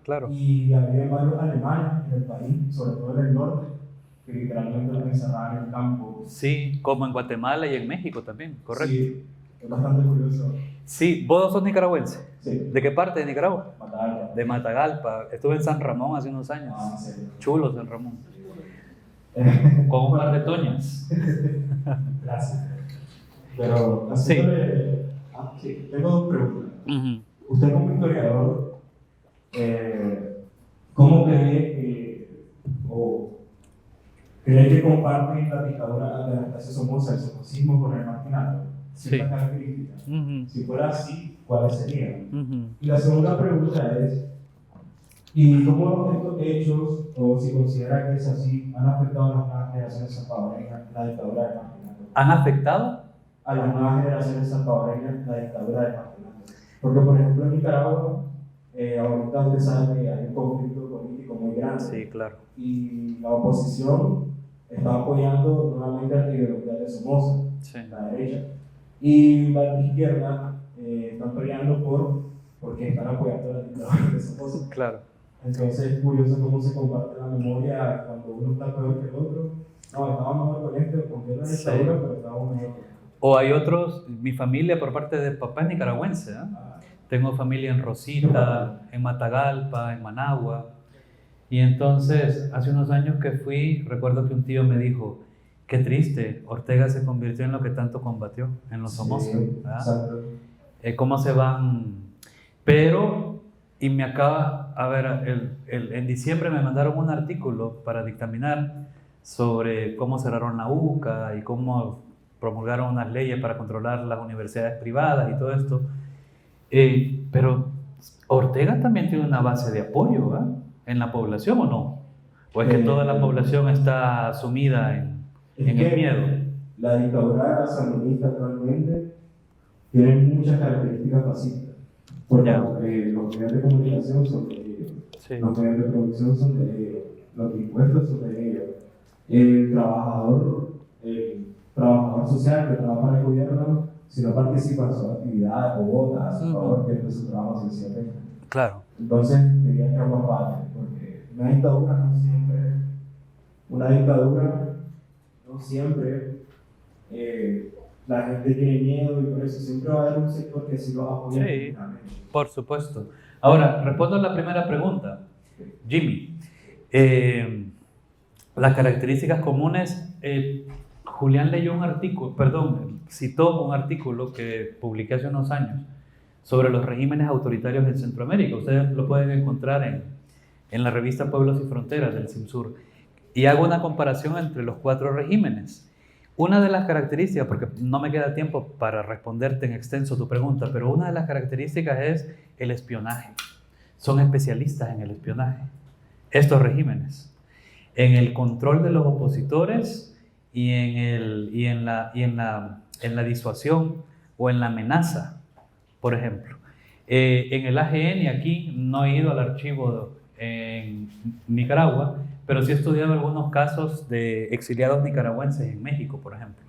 claro. Y había varios alemanes en el país, sobre todo en el norte, que literalmente los encerraban en el campo. Sí, como en Guatemala y en México también, correcto. Sí, es bastante curioso. Sí, ¿vos sos nicaragüense? Sí. ¿De qué parte de Nicaragua? Matarla. De Matagalpa. Estuve en San Ramón hace unos años. Ah, en serio. Chulo San Ramón. Con un par de toñas. Gracias. Pero, Sí. Sí, tengo dos preguntas. Uh-huh. Usted como historiador, ¿cómo cree que comparten la dictadura de la clase Somoza, el somocismo con el marginato? Ciertas características. Uh-huh. Si fuera así, ¿cuáles serían? Uh-huh. Y la segunda pregunta es, ¿y cómo estos hechos, o si considera que es así, han afectado a las nuevas generaciones salvadoreñas la dictadura del marginato? ¿Han afectado? A las nuevas generaciones salvadoreñas la dictadura del marginato. Porque, por ejemplo, en Nicaragua, ahorita usted sabe que hay un conflicto político muy grande. Sí, claro. Y la oposición está apoyando nuevamente a la ideología de Somoza, Sí. la derecha. Y la izquierda están peleando porque están apoyando a la dictadura de Somoza. Claro. Entonces es curioso cómo se comparte la memoria cuando uno está peor que el otro. No, estábamos mejor con este, porque era la dictadura, pero estábamos mejor con este. O hay otros, mi familia por parte de papá es nicaragüense, ¿eh? Tengo familia en Rosita, en Matagalpa, en Managua. Y entonces, hace unos años que fui, recuerdo que un tío me dijo, qué triste, Ortega se convirtió en lo que tanto combatió, en los Somoza. Sí, exacto. ¿Cómo se van? Pero, y me acaba, a ver, en diciembre me mandaron un artículo para dictaminar sobre cómo cerraron la UCA y cómo promulgaron unas leyes para controlar las universidades privadas y todo esto. Pero Ortega también tiene una base de apoyo, ¿eh? ¿En la población o no? ¿O es que toda la población está sumida en el miedo? La dictadura sandinista actualmente tiene muchas características pacíficas. Porque los medios de comunicación son de ellos, Sí. los medios de producción son de ellos, los impuestos son de ellos. El trabajador social que trabaja para el gobierno, si no participa en sus actividades o vota a su favor, pierde su trabajo esencialmente. Claro. Entonces, diría que ambas partes, porque una dictadura no siempre la gente tiene miedo, y por eso siempre va a haber un sector que sí los apoya. Sí, por supuesto. Ahora, respondo a la primera pregunta. Jimmy, Las características comunes, Julián leyó un artículo, citó un artículo que publiqué hace unos años sobre los regímenes autoritarios en Centroamérica. Ustedes lo pueden encontrar en la revista Pueblos y Fronteras del CIMSUR. Y hago una comparación entre los 4 regímenes. Una de las características, porque no me queda tiempo para responderte en extenso tu pregunta, pero una de las características es el espionaje. Son especialistas en el espionaje, estos regímenes, en el control de los opositores y en la disuasión o en la amenaza, por ejemplo. En el AGN aquí no he ido al archivo en Nicaragua, pero sí he estudiado algunos casos de exiliados nicaragüenses en México, por ejemplo.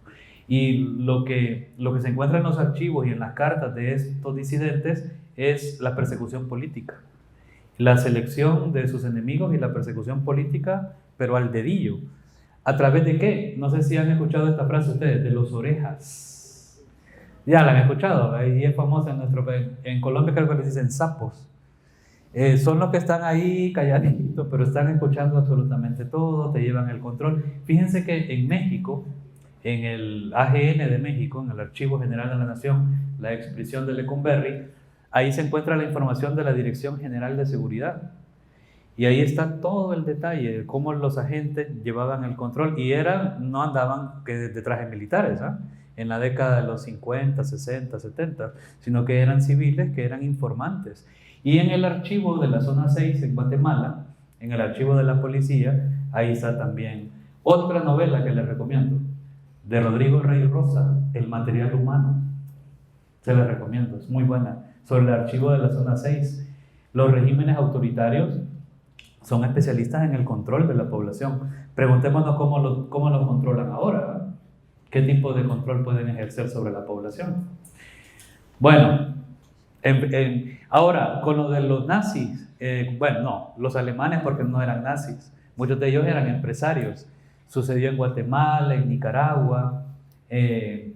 Y lo que se encuentra en los archivos y en las cartas de estos disidentes es la persecución política, la selección de sus enemigos y la persecución política, pero al dedillo. ¿A través de qué? No sé si han escuchado esta frase ustedes, de los orejas. Ya la han escuchado, ahí es famosa en nuestro país. En Colombia creo que les dicen sapos. Son los que están ahí calladitos, pero están escuchando absolutamente todo, te llevan el control. Fíjense que en México, en el AGN de México, en el Archivo General de la Nación, la expresión de Lecumberri, ahí se encuentra la información de la Dirección General de Seguridad. Y ahí está todo el detalle de cómo los agentes llevaban el control y no andaban de trajes militares, en la década de los 50, 60, 70, sino que eran civiles, que eran informantes. Y en el archivo de la zona 6 en Guatemala, en el archivo de la policía, ahí está también otra novela que les recomiendo, de Rodrigo Rey Rosa, El material humano. Se la recomiendo, es muy buena, sobre el archivo de la zona 6. Los regímenes autoritarios son especialistas en el control de la población. Preguntémonos cómo lo controlan ahora, ¿qué tipo de control pueden ejercer sobre la población? Bueno, ahora, con lo de los nazis, los alemanes porque no eran nazis, muchos de ellos eran empresarios. Sucedió en Guatemala, en Nicaragua, en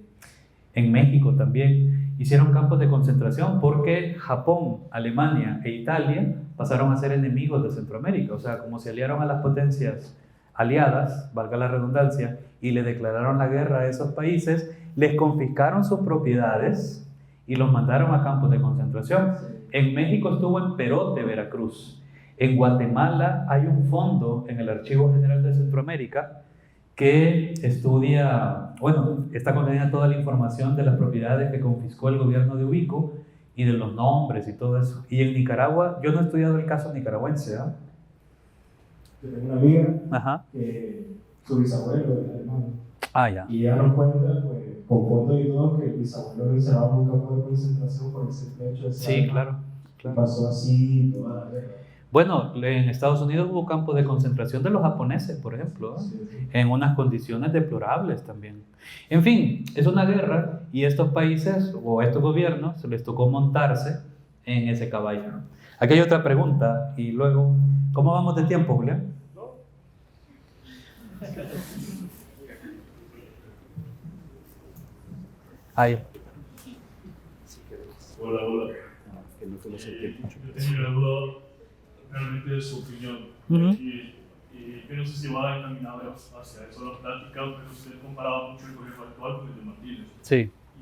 México también. Hicieron campos de concentración porque Japón, Alemania e Italia pasaron a ser enemigos de Centroamérica. O sea, como se aliaron a las potencias aliadas, valga la redundancia, y le declararon la guerra a esos países, les confiscaron sus propiedades y los mandaron a campos de concentración. En México estuvo en Perote, Veracruz. En Guatemala hay un fondo en el Archivo General de Centroamérica que está contenida toda la información de las propiedades que confiscó el gobierno de Ubico y de los nombres y todo eso. Y en Nicaragua, yo no he estudiado el caso nicaragüense. Yo tengo una amiga que su bisabuelo era alemán. Ya. Y ella nos cuenta, pues, con fotos y todo, que el bisabuelo encerraba en un campo de concentración por el simple hecho de ser Sí, alemán. claro. Pasó así toda la guerra. Bueno, en Estados Unidos hubo campos de concentración de los japoneses, por ejemplo, en unas condiciones deplorables también. En fin, es una guerra y estos países o estos gobiernos se les tocó montarse en ese caballo. Aquí hay otra pregunta y luego, ¿cómo vamos de tiempo, Julián? Ahí. Hola. Yo tenía una duda realmente de su opinión. Y yo no sé si va encaminado hacia eso la plática, pero usted comparaba mucho el gobierno actual con el de Martínez. Sí. Y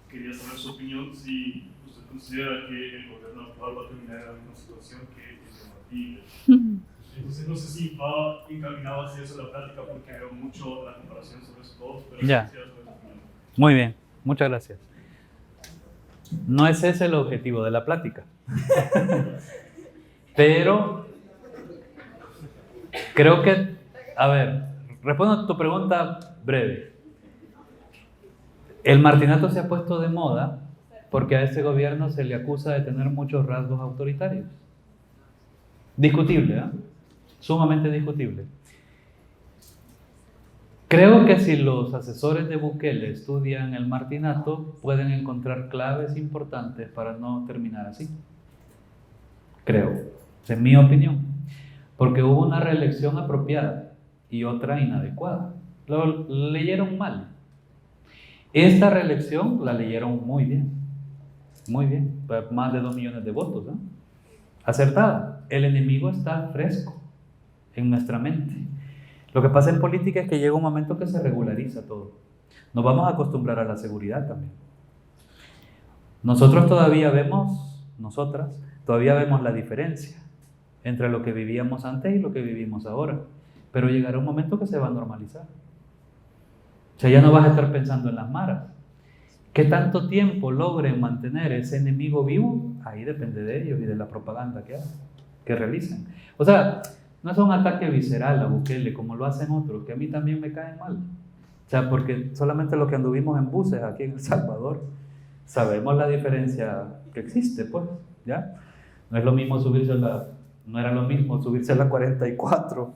quería saber su opinión si usted considera que el gobierno actual va a terminar en la misma situación que el de Martínez. Entonces no sé si va encaminado hacia eso la plática porque veo mucho la comparación sobre esos dos, pero ya. quisiera saber su opinión. Muy bien, muchas gracias. No es ese el objetivo de la plática. Pero creo que, respondo a tu pregunta breve. El martinato se ha puesto de moda porque a este gobierno se le acusa de tener muchos rasgos autoritarios. Discutible, sumamente discutible. Creo que si los asesores de Bukele estudian el martinato, pueden encontrar claves importantes para no terminar así. Creo, esa es mi opinión. Porque hubo una reelección apropiada y otra inadecuada. Lo leyeron mal. Esta reelección la leyeron muy bien. Muy bien. Más de 2 millones de votos. Acertada. El enemigo está fresco. en nuestra mente. Lo que pasa en política es que llega un momento que se regulariza todo. Nos vamos a acostumbrar a la seguridad también. Nosotras todavía vemos la diferencia entre lo que vivíamos antes y lo que vivimos ahora. Pero llegará un momento que se va a normalizar. O sea, ya no vas a estar pensando en las maras. ¿Qué tanto tiempo logren mantener ese enemigo vivo? Ahí depende de ellos y de la propaganda que hacen, que realicen. O sea, no es un ataque visceral a Bukele como lo hacen otros, que a mí también me caen mal. O sea, porque solamente los que anduvimos en buses aquí en El Salvador sabemos la diferencia que existe, pues, ¿ya? No era lo mismo subirse a la 44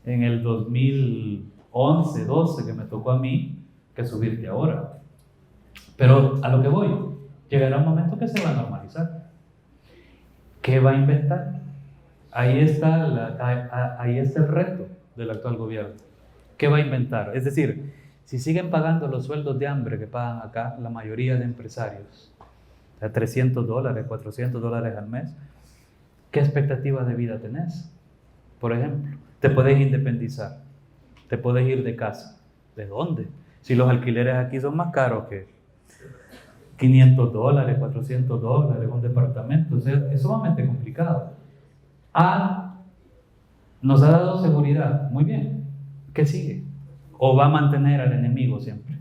en el 2011, 12 que me tocó a mí, que subirte ahora. Pero a lo que voy, llegará un momento que se va a normalizar. ¿Qué va a inventar? Ahí está el reto del actual gobierno. ¿Qué va a inventar? Es decir, si siguen pagando los sueldos de hambre que pagan acá la mayoría de empresarios, o sea, $300, $400 al mes, ¿qué expectativa de vida tenés? Por ejemplo, te puedes independizar, te puedes ir de casa. ¿De dónde? Si los alquileres aquí son más caros que $500, $400, un departamento, o sea, es sumamente complicado. Nos ha dado seguridad, muy bien. ¿Qué sigue? ¿O va a mantener al enemigo siempre?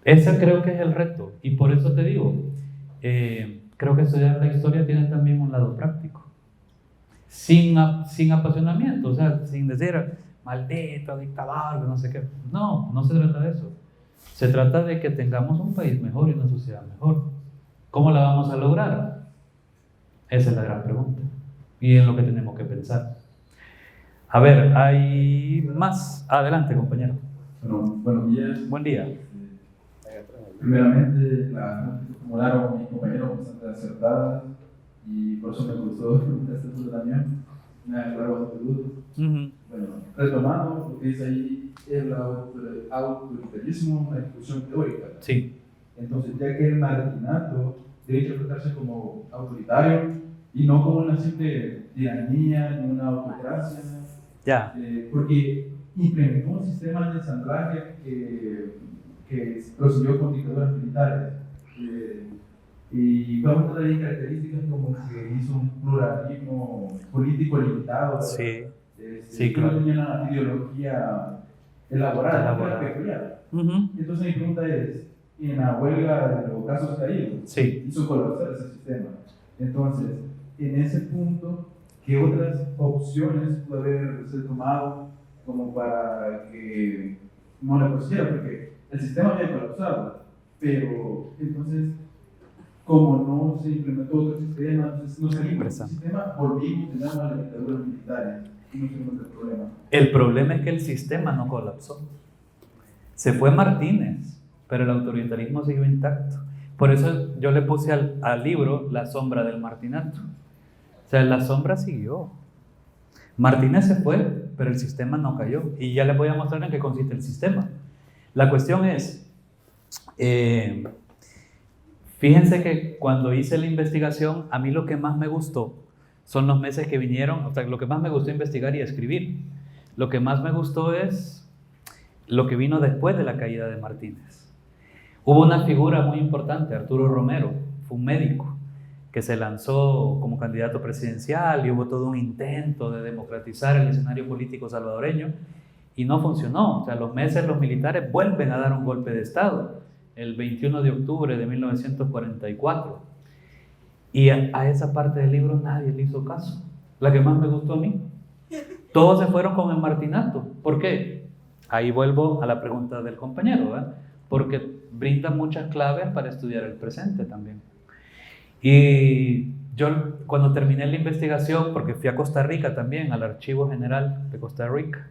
Ese creo que es el reto, y por eso te digo, creo que estudiar la historia tiene también un lado práctico, sin apasionamiento, o sea, sin decir maldito dictador, no sé qué. No se trata de eso. Se trata de que tengamos un país mejor y una sociedad mejor. ¿Cómo la vamos a lograr? Esa es la gran pregunta, y en lo que tenemos que pensar. A ver, hay más. Adelante, compañero. Bueno, buenos días. Buen día. Primeramente, las preguntas que formularon mis compañeros bastante acertadas y por eso me gustó este punto también. Me aclaró bastante dudas. Bueno, retomando lo que dice ahí, el autoritarismo, una discusión teórica. Sí. Entonces, ya que el martinato debe interpretarse como autoritario y no como una simple tiranía ni una autocracia. Ya. Porque implementó un sistema de ensamblaje que prosiguió con dictaduras militares. Y vamos a ver características como que hizo un pluralismo político limitado. Sí. Sí, claro. No tenía una ideología elaborada. Peculiar. Entonces mi pregunta es, en la huelga de los casos caídos, hizo colapsar ese sistema. Entonces, en ese punto, ¿qué otras opciones puede haberse tomado como para que no le procediera? Porque el sistema había colapsado, pero entonces, como no se implementó otro sistema, entonces no salimos del sistema, volvimos de nuevo a las dictaduras militares y no tenemos el problema. El problema es que el sistema no colapsó. Se fue Martínez, pero el autoritarismo siguió intacto. Por eso yo le puse al libro La sombra del martinato. O sea, la sombra siguió. Martínez se fue, pero el sistema no cayó. Y ya les voy a mostrar en qué consiste el sistema. La cuestión es, fíjense que cuando hice la investigación, a mí lo que más me gustó son los meses que vinieron, o sea, lo que más me gustó investigar y escribir. Lo que más me gustó es lo que vino después de la caída de Martínez. Hubo una figura muy importante, Arturo Romero, fue un médico que se lanzó como candidato presidencial y hubo todo un intento de democratizar el escenario político salvadoreño y no funcionó. O sea, a los meses los militares vuelven a dar un golpe de Estado, el 21 de octubre de 1944. Y a esa parte del libro nadie le hizo caso, la que más me gustó a mí. Todos se fueron con el martinato. ¿Por qué? Ahí vuelvo a la pregunta del compañero, ¿verdad? Porque brinda muchas claves para estudiar el presente también. Y yo cuando terminé la investigación, porque fui a Costa Rica también, al Archivo General de Costa Rica,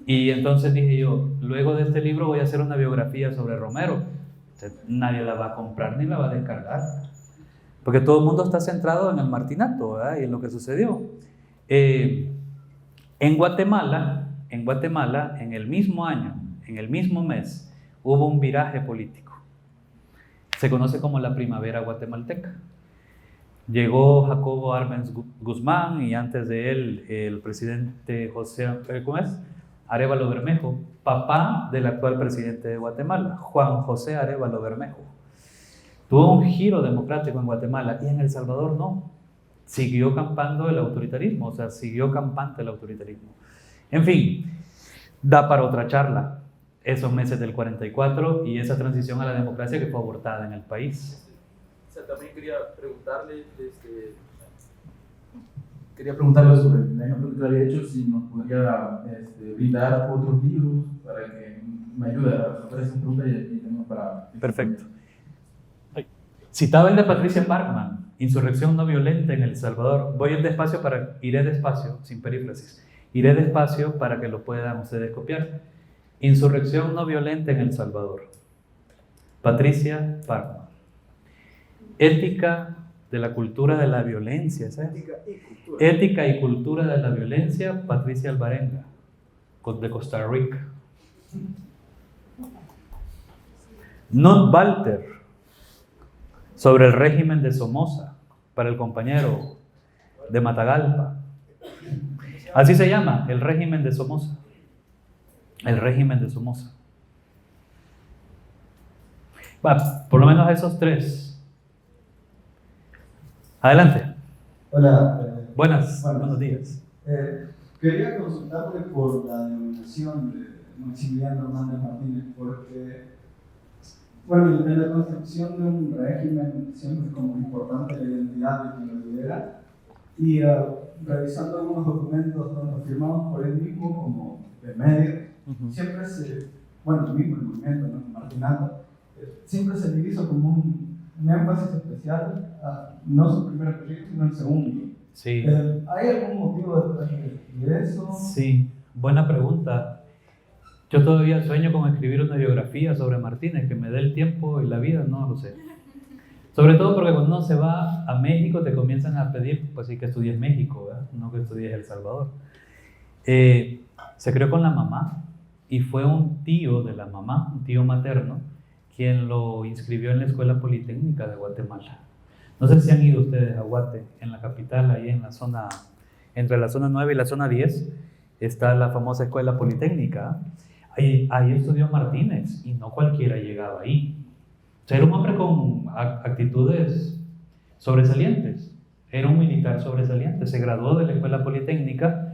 y entonces dije yo, luego de este libro voy a hacer una biografía sobre Romero. Nadie la va a comprar ni la va a descargar, porque todo el mundo está centrado en el martinato, ¿verdad? Y en lo que sucedió. En Guatemala, en el mismo año, en el mismo mes, hubo un viraje político. Se conoce como la primavera guatemalteca. Llegó Jacobo Arbenz Guzmán y antes de él el presidente ¿cómo es? Arévalo Bermejo, papá del actual presidente de Guatemala, Juan José Arévalo Bermejo. Tuvo un giro democrático en Guatemala y en El Salvador no. Siguió campando el autoritarismo, o sea, siguió campante el autoritarismo. En fin, da para otra charla esos meses del 44 y esa transición a la democracia que fue abortada en el país. O sea, también quería preguntarle sobre la misma pregunta que le había hecho, si nos podría brindar otros libros para que me ayude a resolver esa pregunta y tenemos para... Perfecto. Citaba el de Patricia Parkman, Insurrección no violenta en El Salvador. Iré despacio, sin perífrasis. Iré despacio para que lo puedan ustedes copiar. Insurrección no violenta en El Salvador. Patricia Parkman. Ética de la cultura de la violencia, ¿sabes? Ética y cultura de la violencia, Patricia Alvarenga, de Costa Rica. Not Walter, sobre el régimen de Somoza, para el compañero de Matagalpa. Así se llama, el régimen de Somoza. El régimen de Somoza. Por lo menos esos tres. Adelante. Hola. Buenos días. Quería consultarle por la denominación de Maximiliano Hernández Martínez, porque en la construcción de un régimen siempre es como importante la identidad de quien lo lidera, y revisando algunos documentos tanto firmados por él mismo como de medios, siempre el movimiento, ¿no? Martinaldo, siempre se le hizo como un énfasis especial a no su primer apellido, sino el segundo. Sí. ¿Hay algún motivo detrás de eso? Sí, buena pregunta. Yo todavía sueño con escribir una biografía sobre Martínez, que me dé el tiempo y la vida, no lo sé. Sobre todo porque cuando uno se va a México te comienzan a pedir, pues sí, que estudies México, ¿verdad? No que estudies El Salvador. Se crió con la mamá y fue un tío de la mamá, un tío materno, quien lo inscribió en la Escuela Politécnica de Guatemala. No sé si han ido ustedes a Guate, en la capital, ahí en la zona, entre la zona 9 y la zona 10, está la famosa Escuela Politécnica. Ahí estudió Martínez y no cualquiera llegaba ahí. O sea, era un hombre con actitudes sobresalientes. Era un militar sobresaliente. Se graduó de la Escuela Politécnica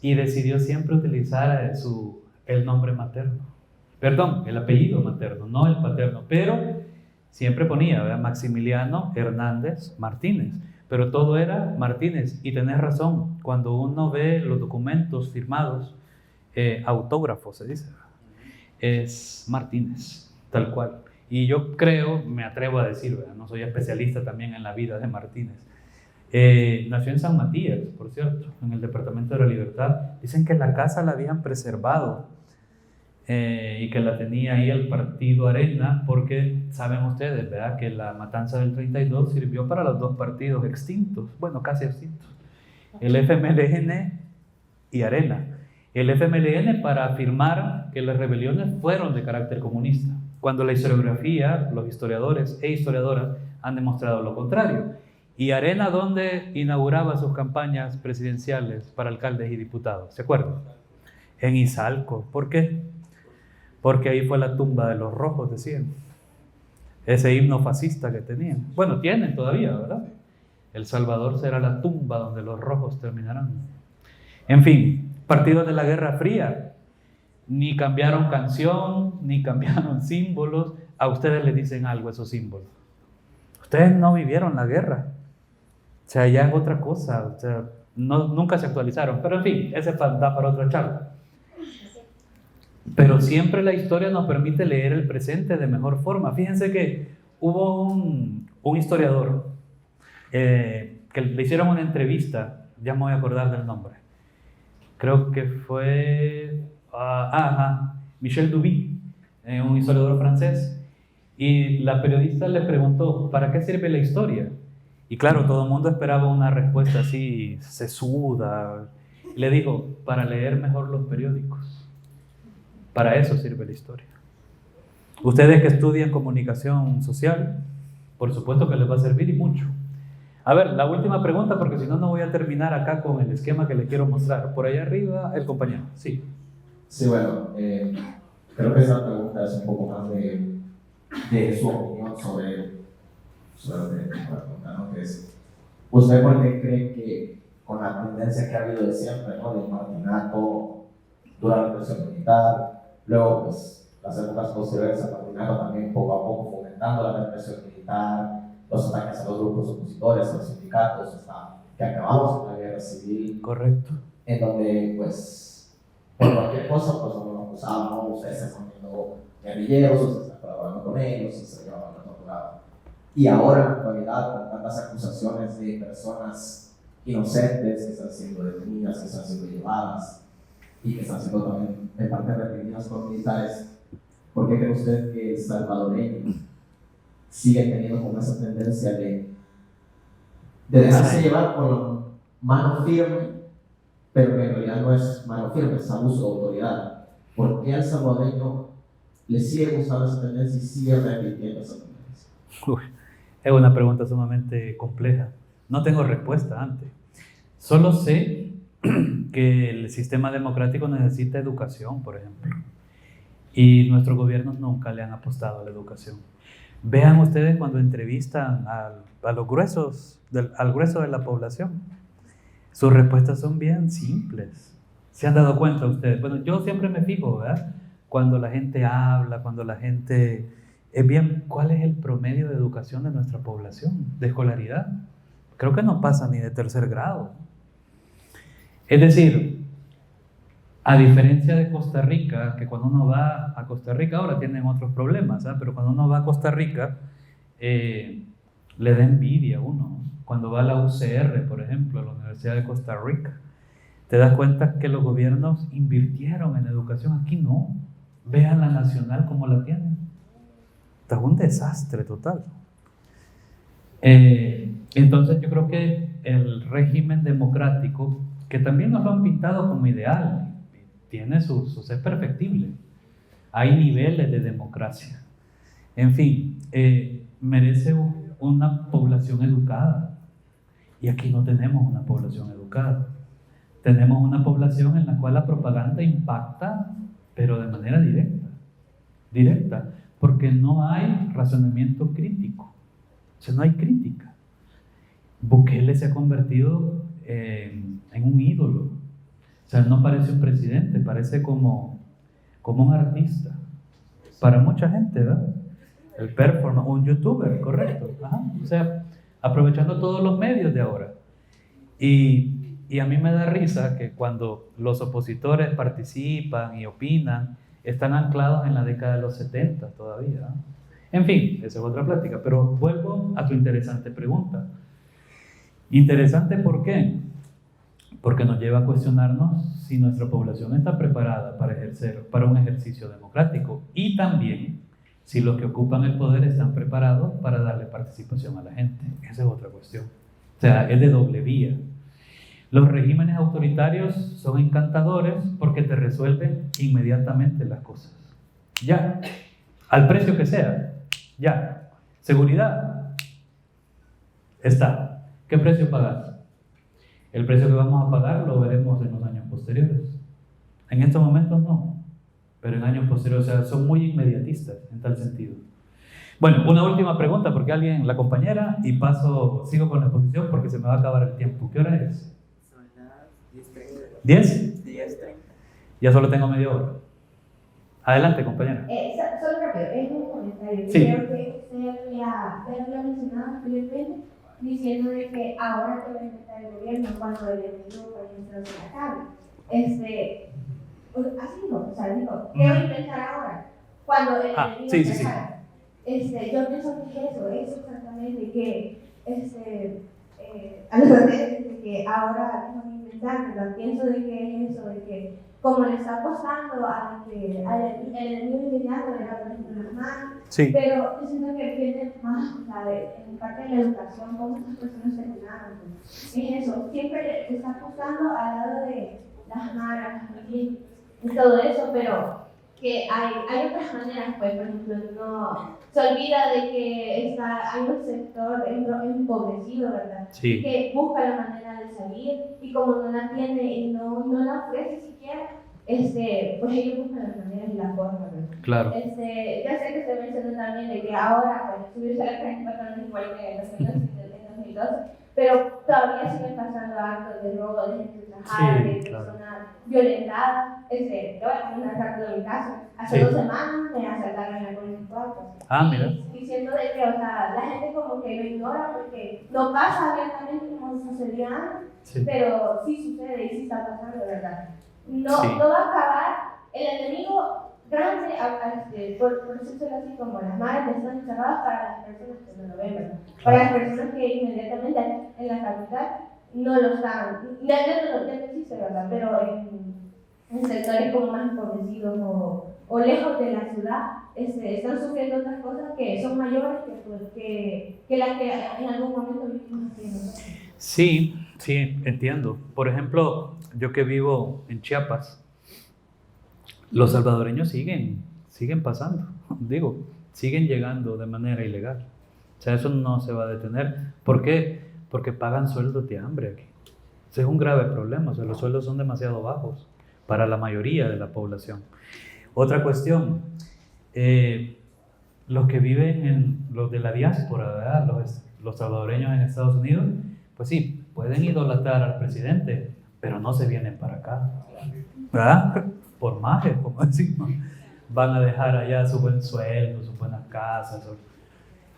y decidió siempre utilizar el nombre materno. Perdón, el apellido materno, no el paterno. Pero siempre ponía, ¿verdad? Maximiliano Hernández Martínez. Pero todo era Martínez. Y tenés razón, cuando uno ve los documentos firmados, autógrafo se dice, es Martínez, tal cual. Y yo creo, me atrevo a decir, ¿verdad? No soy especialista también en la vida de Martínez. Nació en San Matías, por cierto, en el Departamento de la Libertad. Dicen que la casa la habían preservado y que la tenía ahí el partido Arena, porque saben ustedes, ¿verdad?, que la matanza del 32 sirvió para los dos partidos extintos, bueno, casi extintos, el FMLN y Arena. El FMLN para afirmar que las rebeliones fueron de carácter comunista, cuando la historiografía, los historiadores e historiadoras han demostrado lo contrario. Y Arena, donde inauguraba sus campañas presidenciales para alcaldes y diputados, ¿se acuerdan? En Izalco. ¿Por qué? Porque ahí fue la tumba de los rojos, decían. Ese himno fascista que tenían. Bueno, tienen todavía, ¿verdad? El Salvador será la tumba donde los rojos terminarán. En fin, partidos de la Guerra Fría. Ni cambiaron canción, ni cambiaron símbolos. A ustedes les dicen algo esos símbolos. Ustedes no vivieron la guerra. O sea, ya es otra cosa. O sea, nunca se actualizaron. Pero en fin, ese da para otra charla. Pero siempre la historia nos permite leer el presente de mejor forma. Fíjense que hubo un historiador que le hicieron una entrevista, ya me voy a acordar del nombre. Creo que fue Michel Duby, un historiador francés. Y la periodista le preguntó, ¿para qué sirve la historia? Y claro, todo el mundo esperaba una respuesta así, sesuda. Y le dijo, para leer mejor los periódicos. Para eso sirve la historia. Ustedes que estudian comunicación social, por supuesto que les va a servir y mucho. A ver, la última pregunta, porque si no, no voy a terminar acá con el esquema que le quiero mostrar. Por allá arriba, el compañero. Sí. Sí, bueno, creo que esa pregunta es un poco más de su opinión sobre lo que pregunta, ¿no? Que es, ¿usted por qué cree que con la tendencia que ha habido de siempre, ¿no? Del martinato durante la represión militar, luego pues las épocas posteriores al martinato también poco a poco fomentando la represión militar, los ataques a los grupos opositores, a los sindicatos, hasta que acabamos en la guerra civil? Correcto. En donde pues por cualquier cosa pues uno acusaba, ¿no? Ustedes se están viendo guerrilleros, ustedes están colaborando con ellos, se llevaban a otro lado. Y ahora en la actualidad, con tantas acusaciones de personas inocentes que están siendo detenidas, que están siendo llevadas y que están siendo también en parte reprimidas por militares, ¿por qué cree usted que el salvadoreño sigue teniendo como esa tendencia de dejarse llevar por la mano firme, pero que en realidad no es mano firme, es abuso de autoridad? ¿Por qué al salvadoreño le sigue gustando esa tendencia y sigue repitiendo esa tendencia? Uy, es una pregunta sumamente compleja. No tengo respuesta antes. Solo sé que el sistema democrático necesita educación, por ejemplo. Y nuestros gobiernos nunca le han apostado a la educación. Vean ustedes cuando entrevistan a los gruesos, al grueso de la población. Sus respuestas son bien simples. ¿Se han dado cuenta ustedes? Bueno, yo siempre me fijo, ¿verdad? Cuando la gente habla, cuando la gente... bien, ¿cuál es el promedio de educación de nuestra población, de escolaridad? Creo que no pasa ni de tercer grado. Es decir, a diferencia de Costa Rica, que cuando uno va a Costa Rica, ahora tienen otros problemas, ¿eh? Pero cuando uno va a Costa Rica, le da envidia a uno. Cuando va a la UCR, por ejemplo, a la Universidad de Costa Rica, te das cuenta que los gobiernos invirtieron en educación. Aquí no. Vean la nacional como la tienen. Está un desastre total. Entonces yo creo que el régimen democrático, que también nos lo han pintado como ideal, tiene es perfectible. Hay niveles de democracia. En fin, merece una población educada. Y aquí no tenemos una población educada. Tenemos una población en la cual la propaganda impacta, pero de manera directa, porque no hay razonamiento crítico. O sea, no hay crítica. Bukele se ha convertido en un ídolo. O sea, no parece un presidente, parece como un artista. Para mucha gente, ¿verdad? El performance, un youtuber, correcto. Ajá. O sea, aprovechando todos los medios de ahora. Y a mí me da risa que cuando los opositores participan y opinan, están anclados en la década de los 70 todavía, ¿no? En fin, esa es otra plática, pero vuelvo a tu interesante pregunta. Interesante, ¿por qué? Porque nos lleva a cuestionarnos si nuestra población está preparada para un ejercicio democrático, y también si los que ocupan el poder están preparados para darle participación a la gente. Esa es otra cuestión. O sea, es de doble vía. Los regímenes autoritarios son encantadores porque te resuelven inmediatamente las cosas. Ya, al precio que sea, ya. Seguridad, está. ¿Qué precio pagas? El precio que vamos a pagar lo veremos en los años posteriores. En estos momentos no, pero en años posteriores, o sea, son muy inmediatistas en tal sentido. Bueno, una última pregunta, porque alguien, la compañera, y sigo con la exposición porque se me va a acabar el tiempo. ¿Qué hora es? Son las 10:30. ¿10? 10:30. Ya solo tengo media hora. Adelante, compañera. Solo rápido, es un comentario. Sí. Creo que usted había mencionado anteriormente, diciendo de que ahora que va a inventar el gobierno cuando el enemigo comienza a atacar. Así no, o sea, digo, ¿qué va a inventar ahora? Cuando el enemigo sí. Yo pienso que es exactamente que a los de que ahora no inventar, pienso de que es eso, de que como le está apostando al enemigo inmediato de la manos, sí. Pero yo siento que viene más, o sea, en parte de la educación, cómo estas personas terminaron. Es eso, siempre le está apostando al lado de las maras, y todo eso, pero que hay otras maneras, pues, por ejemplo, no se olvida de que hay un sector empobrecido, ¿verdad? Sí. Que busca la manera de salir y como no la tiene y no la ofrece siquiera, pues ellos buscan las maneras y la forma, ¿verdad? Claro. Ya sé que se mencionó también de que ahora, pues, subirse a la 34 no es igual que en 2012, pero todavía siguen pasando actos de robo de gente trabajada, de personas violentadas. Te voy a poner rápido mi caso. Hace 2 semanas me asaltaron en la 44. Mira. Diciendo de que, o sea, la gente como que lo ignora porque no pasa abiertamente como sucedía antes, pero sí sucede y sí está pasando, ¿verdad? No va a acabar el enemigo grande, por decirlo así, como las madres están encerradas para las personas que no lo ven, ¿verdad? Para las personas que inmediatamente en la capital no lo están, ya no existe, ¿verdad? Pero en sectores como más empobrecidos o lejos de la ciudad, están sufriendo otras cosas que son mayores que las que en algún momento vivimos aquí nosotros. Sí, entiendo. Por ejemplo, yo que vivo en Chiapas, los salvadoreños siguen pasando, siguen llegando de manera ilegal. O sea, eso no se va a detener. ¿Por qué? Porque pagan sueldos de hambre aquí. Ese es un grave problema, o sea, los sueldos son demasiado bajos para la mayoría de la población. Otra cuestión, los que viven los de la diáspora, ¿verdad? Los salvadoreños en Estados Unidos, pues sí, pueden idolatrar al presidente, pero no se vienen para acá, ¿verdad? Por magia, como decimos. Van a dejar allá su buen sueldo, sus buenas casas.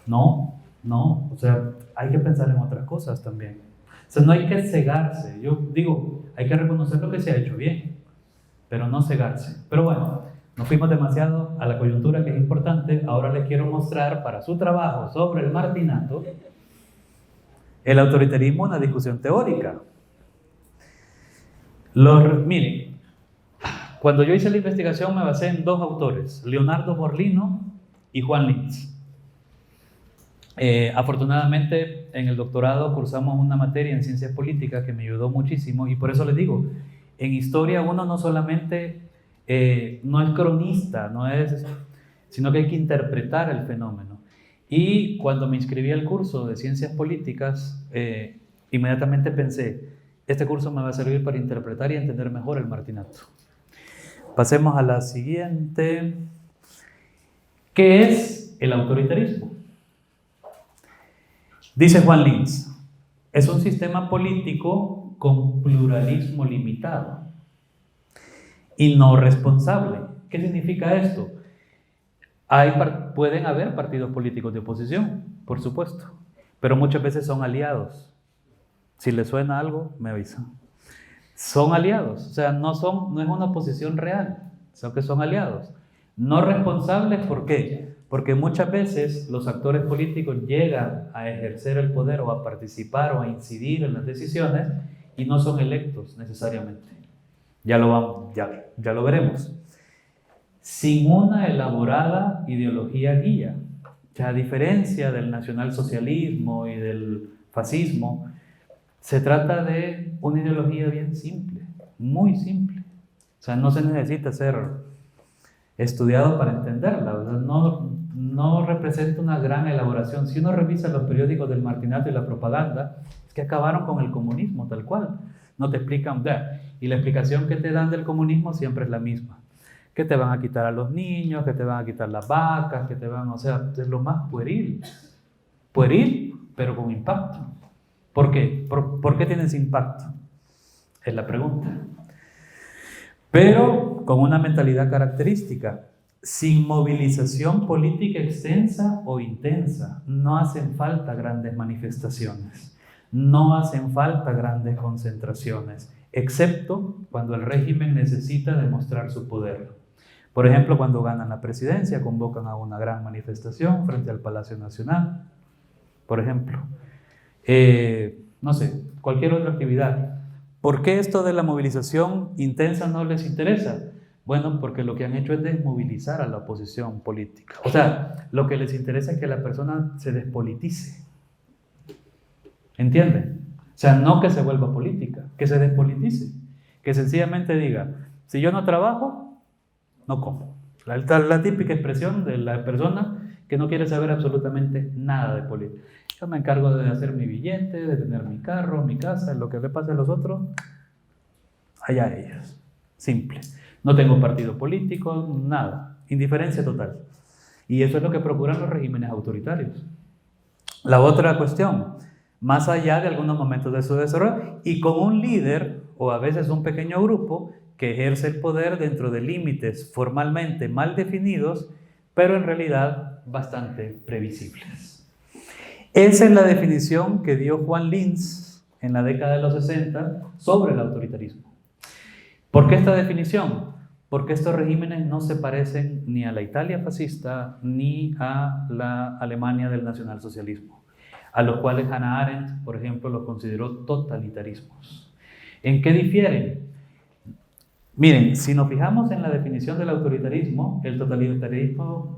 No, o sea, hay que pensar en otras cosas también. O sea, no hay que cegarse. Yo digo, hay que reconocer lo que se ha hecho bien, pero no cegarse. Pero bueno, nos fuimos demasiado a la coyuntura, que es importante. Ahora les quiero mostrar para su trabajo sobre el martinato, el autoritarismo, una discusión teórica. Miren, cuando yo hice la investigación me basé en 2 autores, Leonardo Borlino y Juan Lins. Afortunadamente en el doctorado cursamos una materia en ciencias políticas que me ayudó muchísimo, y por eso les digo, en historia uno no solamente no es cronista, sino que hay que interpretar el fenómeno. Y cuando me inscribí al curso de ciencias políticas, inmediatamente pensé, este curso me va a servir para interpretar y entender mejor el martinato. Pasemos a la siguiente. ¿Qué es el autoritarismo? Dice Juan Lins, es un sistema político con pluralismo limitado y no responsable. ¿Qué significa esto? Pueden haber partidos políticos de oposición, por supuesto, pero muchas veces son aliados. Si les suena algo, me avisan. Son aliados, o sea, no es una oposición real, sino que son aliados. No responsables, ¿por qué? Porque muchas veces los actores políticos llegan a ejercer el poder o a participar o a incidir en las decisiones y no son electos necesariamente. Ya lo veremos. Sin una elaborada ideología guía. O sea, a diferencia del nacionalsocialismo y del fascismo, se trata de una ideología bien simple, muy simple. O sea, no se necesita ser estudiado para entenderla. O sea, no representa una gran elaboración. Si uno revisa los periódicos del martinato y la propaganda, es que acabaron con el comunismo tal cual. No te explican, y la explicación que te dan del comunismo siempre es la misma. Que te van a quitar a los niños, que te van a quitar las vacas, o sea, es lo más pueril. Pueril, pero con impacto. ¿Por qué? ¿Por qué tiene ese impacto? Es la pregunta. Pero con una mentalidad característica. Sin movilización política extensa o intensa, no hacen falta grandes manifestaciones, no hacen falta grandes concentraciones, excepto cuando el régimen necesita demostrar su poder. Por ejemplo, cuando ganan la presidencia, convocan a una gran manifestación frente al Palacio Nacional, por ejemplo. No sé, cualquier otra actividad. ¿Por qué esto de la movilización intensa no les interesa? Bueno, porque lo que han hecho es desmovilizar a la oposición política. O sea, lo que les interesa es que la persona se despolitice. ¿Entienden? O sea, no que se vuelva política, que se despolitice. Que sencillamente diga, si yo no trabajo, no como. La típica expresión de la persona que no quiere saber absolutamente nada de política. Yo me encargo de hacer mi billete, de tener mi carro, mi casa, lo que le pase a los otros, allá ellos. Simple. No tengo partido político, nada. Indiferencia total. Y eso es lo que procuran los regímenes autoritarios. La otra cuestión, más allá de algunos momentos de su desarrollo, y con un líder, o a veces un pequeño grupo, que ejerce el poder dentro de límites formalmente mal definidos, pero en realidad bastante previsibles. Esa es la definición que dio Juan Linz en la década de los 60 sobre el autoritarismo. ¿Por qué esta definición? Porque estos regímenes no se parecen ni a la Italia fascista ni a la Alemania del nacionalsocialismo, a los cuales Hannah Arendt, por ejemplo, los consideró totalitarismos. ¿En qué difieren? Miren, si nos fijamos en la definición del autoritarismo, el totalitarismo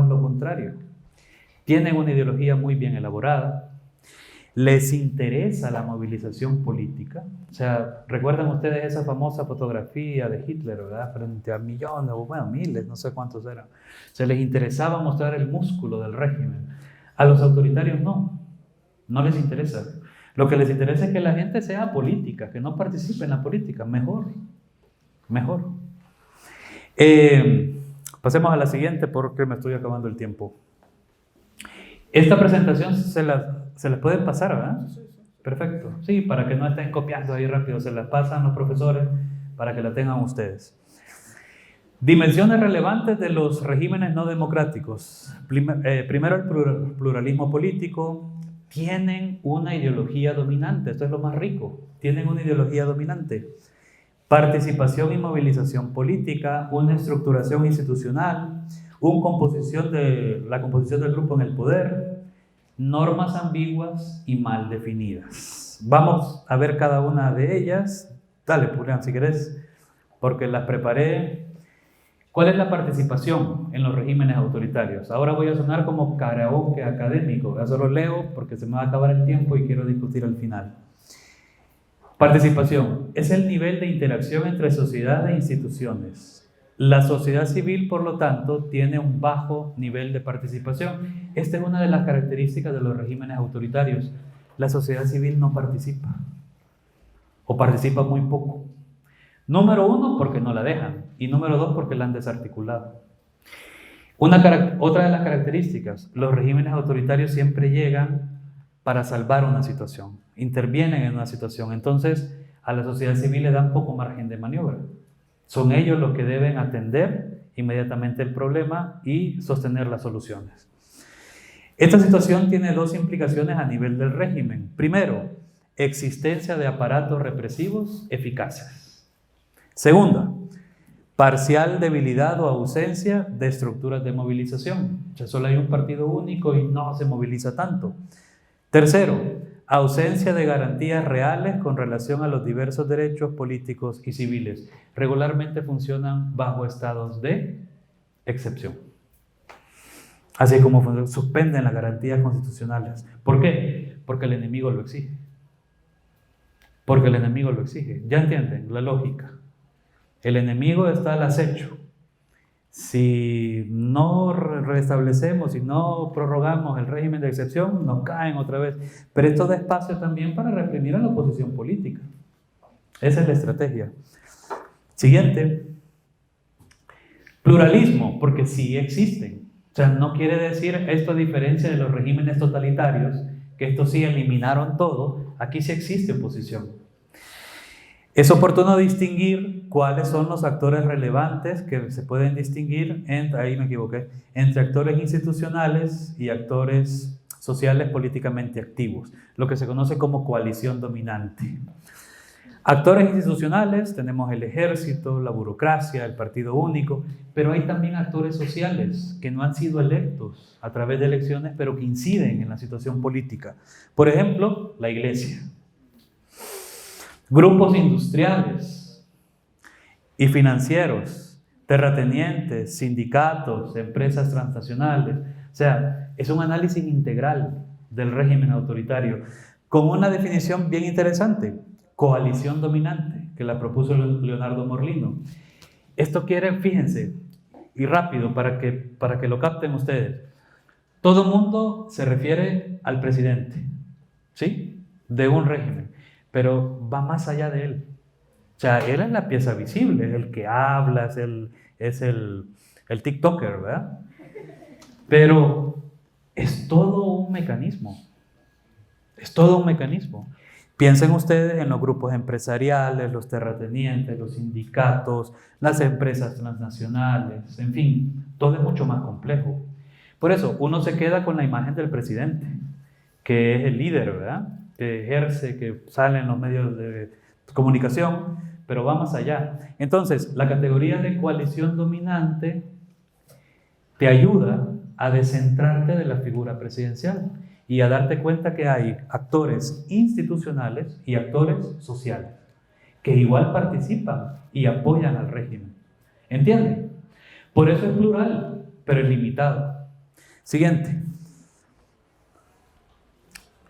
es lo contrario. Tienen una ideología muy bien elaborada, les interesa la movilización política. O sea, ¿recuerdan ustedes esa famosa fotografía de Hitler, ¿verdad? Frente a millones, o bueno, miles, no sé cuántos eran? Se les interesaba mostrar el músculo del régimen. A los autoritarios no les interesa. Lo que les interesa es que la gente sea política, que no participe en la política. Mejor. Pasemos a la siguiente porque me estoy acabando el tiempo. Esta presentación se las pueden pasar, ¿verdad? Perfecto. Sí, para que no estén copiando ahí rápido, se las pasan los profesores para que la tengan ustedes. Dimensiones relevantes de los regímenes no democráticos. Primero, el pluralismo político. Tienen una ideología dominante, esto es lo más rico. Tienen una ideología dominante. Participación y movilización política, una estructuración institucional, la composición del grupo en el poder, normas ambiguas y mal definidas. Vamos a ver cada una de ellas. Dale, Julián, si querés, porque las preparé. ¿Cuál es la participación en los regímenes autoritarios? Ahora voy a sonar como karaoke académico. Ya solo leo porque se me va a acabar el tiempo y quiero discutir al final. Participación es el nivel de interacción entre sociedad e instituciones. La sociedad civil, por lo tanto, tiene un bajo nivel de participación. Esta es una de las características de los regímenes autoritarios. La sociedad civil no participa, o participa muy poco. Número uno, porque no la dejan, y número dos, porque la han desarticulado. Otra de las características, los regímenes autoritarios siempre llegan para salvar una situación, intervienen en una situación, entonces a la sociedad civil le dan poco margen de maniobra. Son ellos los que deben atender inmediatamente el problema y sostener las soluciones. Esta situación tiene dos implicaciones a nivel del régimen. Primero, existencia de aparatos represivos eficaces. Segunda, parcial debilidad o ausencia de estructuras de movilización. O sea, solo hay un partido único y no se moviliza tanto. Tercero, ausencia de garantías reales con relación a los diversos derechos políticos y civiles. Regularmente funcionan bajo estados de excepción. Así como suspenden las garantías constitucionales. ¿Por qué? Porque el enemigo lo exige. ¿Ya entienden la lógica? El enemigo está al acecho. Si no restablecemos, si no prorrogamos el régimen de excepción, nos caen otra vez. Pero esto da espacio también para reprimir a la oposición política. Esa es la estrategia. Siguiente. Pluralismo, porque sí existen. O sea, no quiere decir esto a diferencia de los regímenes totalitarios, que estos sí eliminaron todo. Aquí sí existe oposición. Es oportuno distinguir cuáles son los actores relevantes que se pueden distinguir entre actores institucionales y actores sociales políticamente activos, lo que se conoce como coalición dominante. Actores institucionales, tenemos el ejército, la burocracia, el partido único, pero hay también actores sociales que no han sido electos a través de elecciones, pero que inciden en la situación política. Por ejemplo, la iglesia. Grupos industriales y financieros, terratenientes, sindicatos, empresas transnacionales. O sea, es un análisis integral del régimen autoritario con una definición bien interesante, coalición dominante, que la propuso Leonardo Morlino. Esto quiere, fíjense, y rápido para que lo capten ustedes. Todo mundo se refiere al presidente, ¿sí? De un régimen, pero va más allá de él. O sea, él es la pieza visible, es el que habla, es el TikToker, ¿verdad? Pero es todo un mecanismo. Es todo un mecanismo. Piensen ustedes en los grupos empresariales, los terratenientes, los sindicatos, las empresas transnacionales, en fin, todo es mucho más complejo. Por eso, uno se queda con la imagen del presidente, que es el líder, ¿verdad? Que ejerce, que sale en los medios de comunicación, pero va más allá. Entonces, la categoría de coalición dominante te ayuda a descentrarte de la figura presidencial y a darte cuenta que hay actores institucionales y actores sociales que igual participan y apoyan al régimen. ¿Entienden? Por eso es plural, pero es limitado. Siguiente.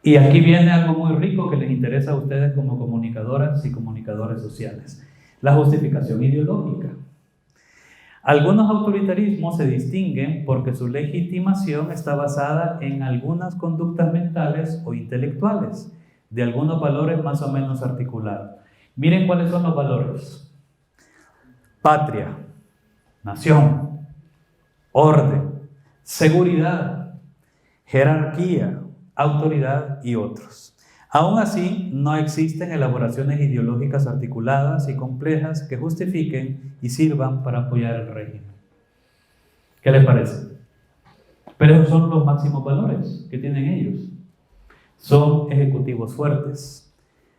Y aquí viene algo muy rico que les interesa a ustedes como comunicadoras y comunicadores sociales: la justificación ideológica. Algunos autoritarismos se distinguen porque su legitimación está basada en algunas conductas mentales o intelectuales, de algunos valores más o menos articulados. Miren cuáles son los valores: patria, nación, orden, seguridad, jerarquía, autoridad y otros. Aún así, no existen elaboraciones ideológicas articuladas y complejas que justifiquen y sirvan para apoyar el régimen. ¿Qué les parece? Pero esos son los máximos valores que tienen ellos. Son ejecutivos fuertes.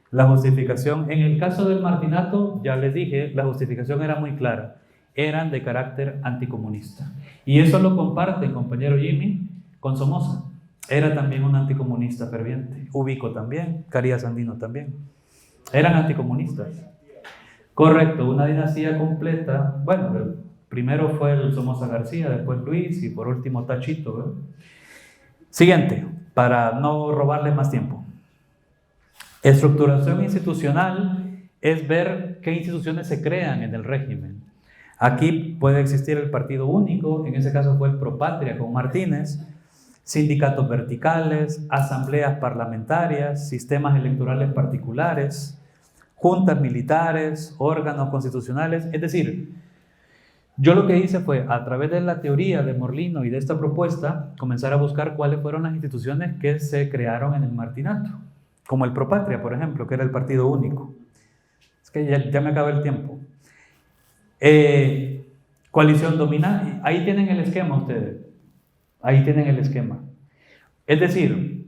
La justificación, en el caso del martinato, ya les dije, la justificación era muy clara. Eran de carácter anticomunista. Y eso lo comparte el compañero Jimmy con Somoza. Era también un anticomunista ferviente. Ubico también, Carías Andino también. Eran anticomunistas. Correcto, una dinastía completa. Bueno, primero fue el Somoza García, después Luis y por último Tachito, ¿verdad? Siguiente, para no robarle más tiempo. Estructuración institucional es ver qué instituciones se crean en el régimen. Aquí puede existir el partido único, en ese caso fue el Propatria con Martínez, sindicatos verticales, asambleas parlamentarias, sistemas electorales particulares, juntas militares, órganos constitucionales. Es decir, yo lo que hice fue, a través de la teoría de Morlino y de esta propuesta, comenzar a buscar cuáles fueron las instituciones que se crearon en el martinato, como el Propatria, por ejemplo, que era el partido único. Es que ya me acaba el tiempo. Coalición dominante, ahí tienen el esquema ustedes. Ahí tienen el esquema. Es decir,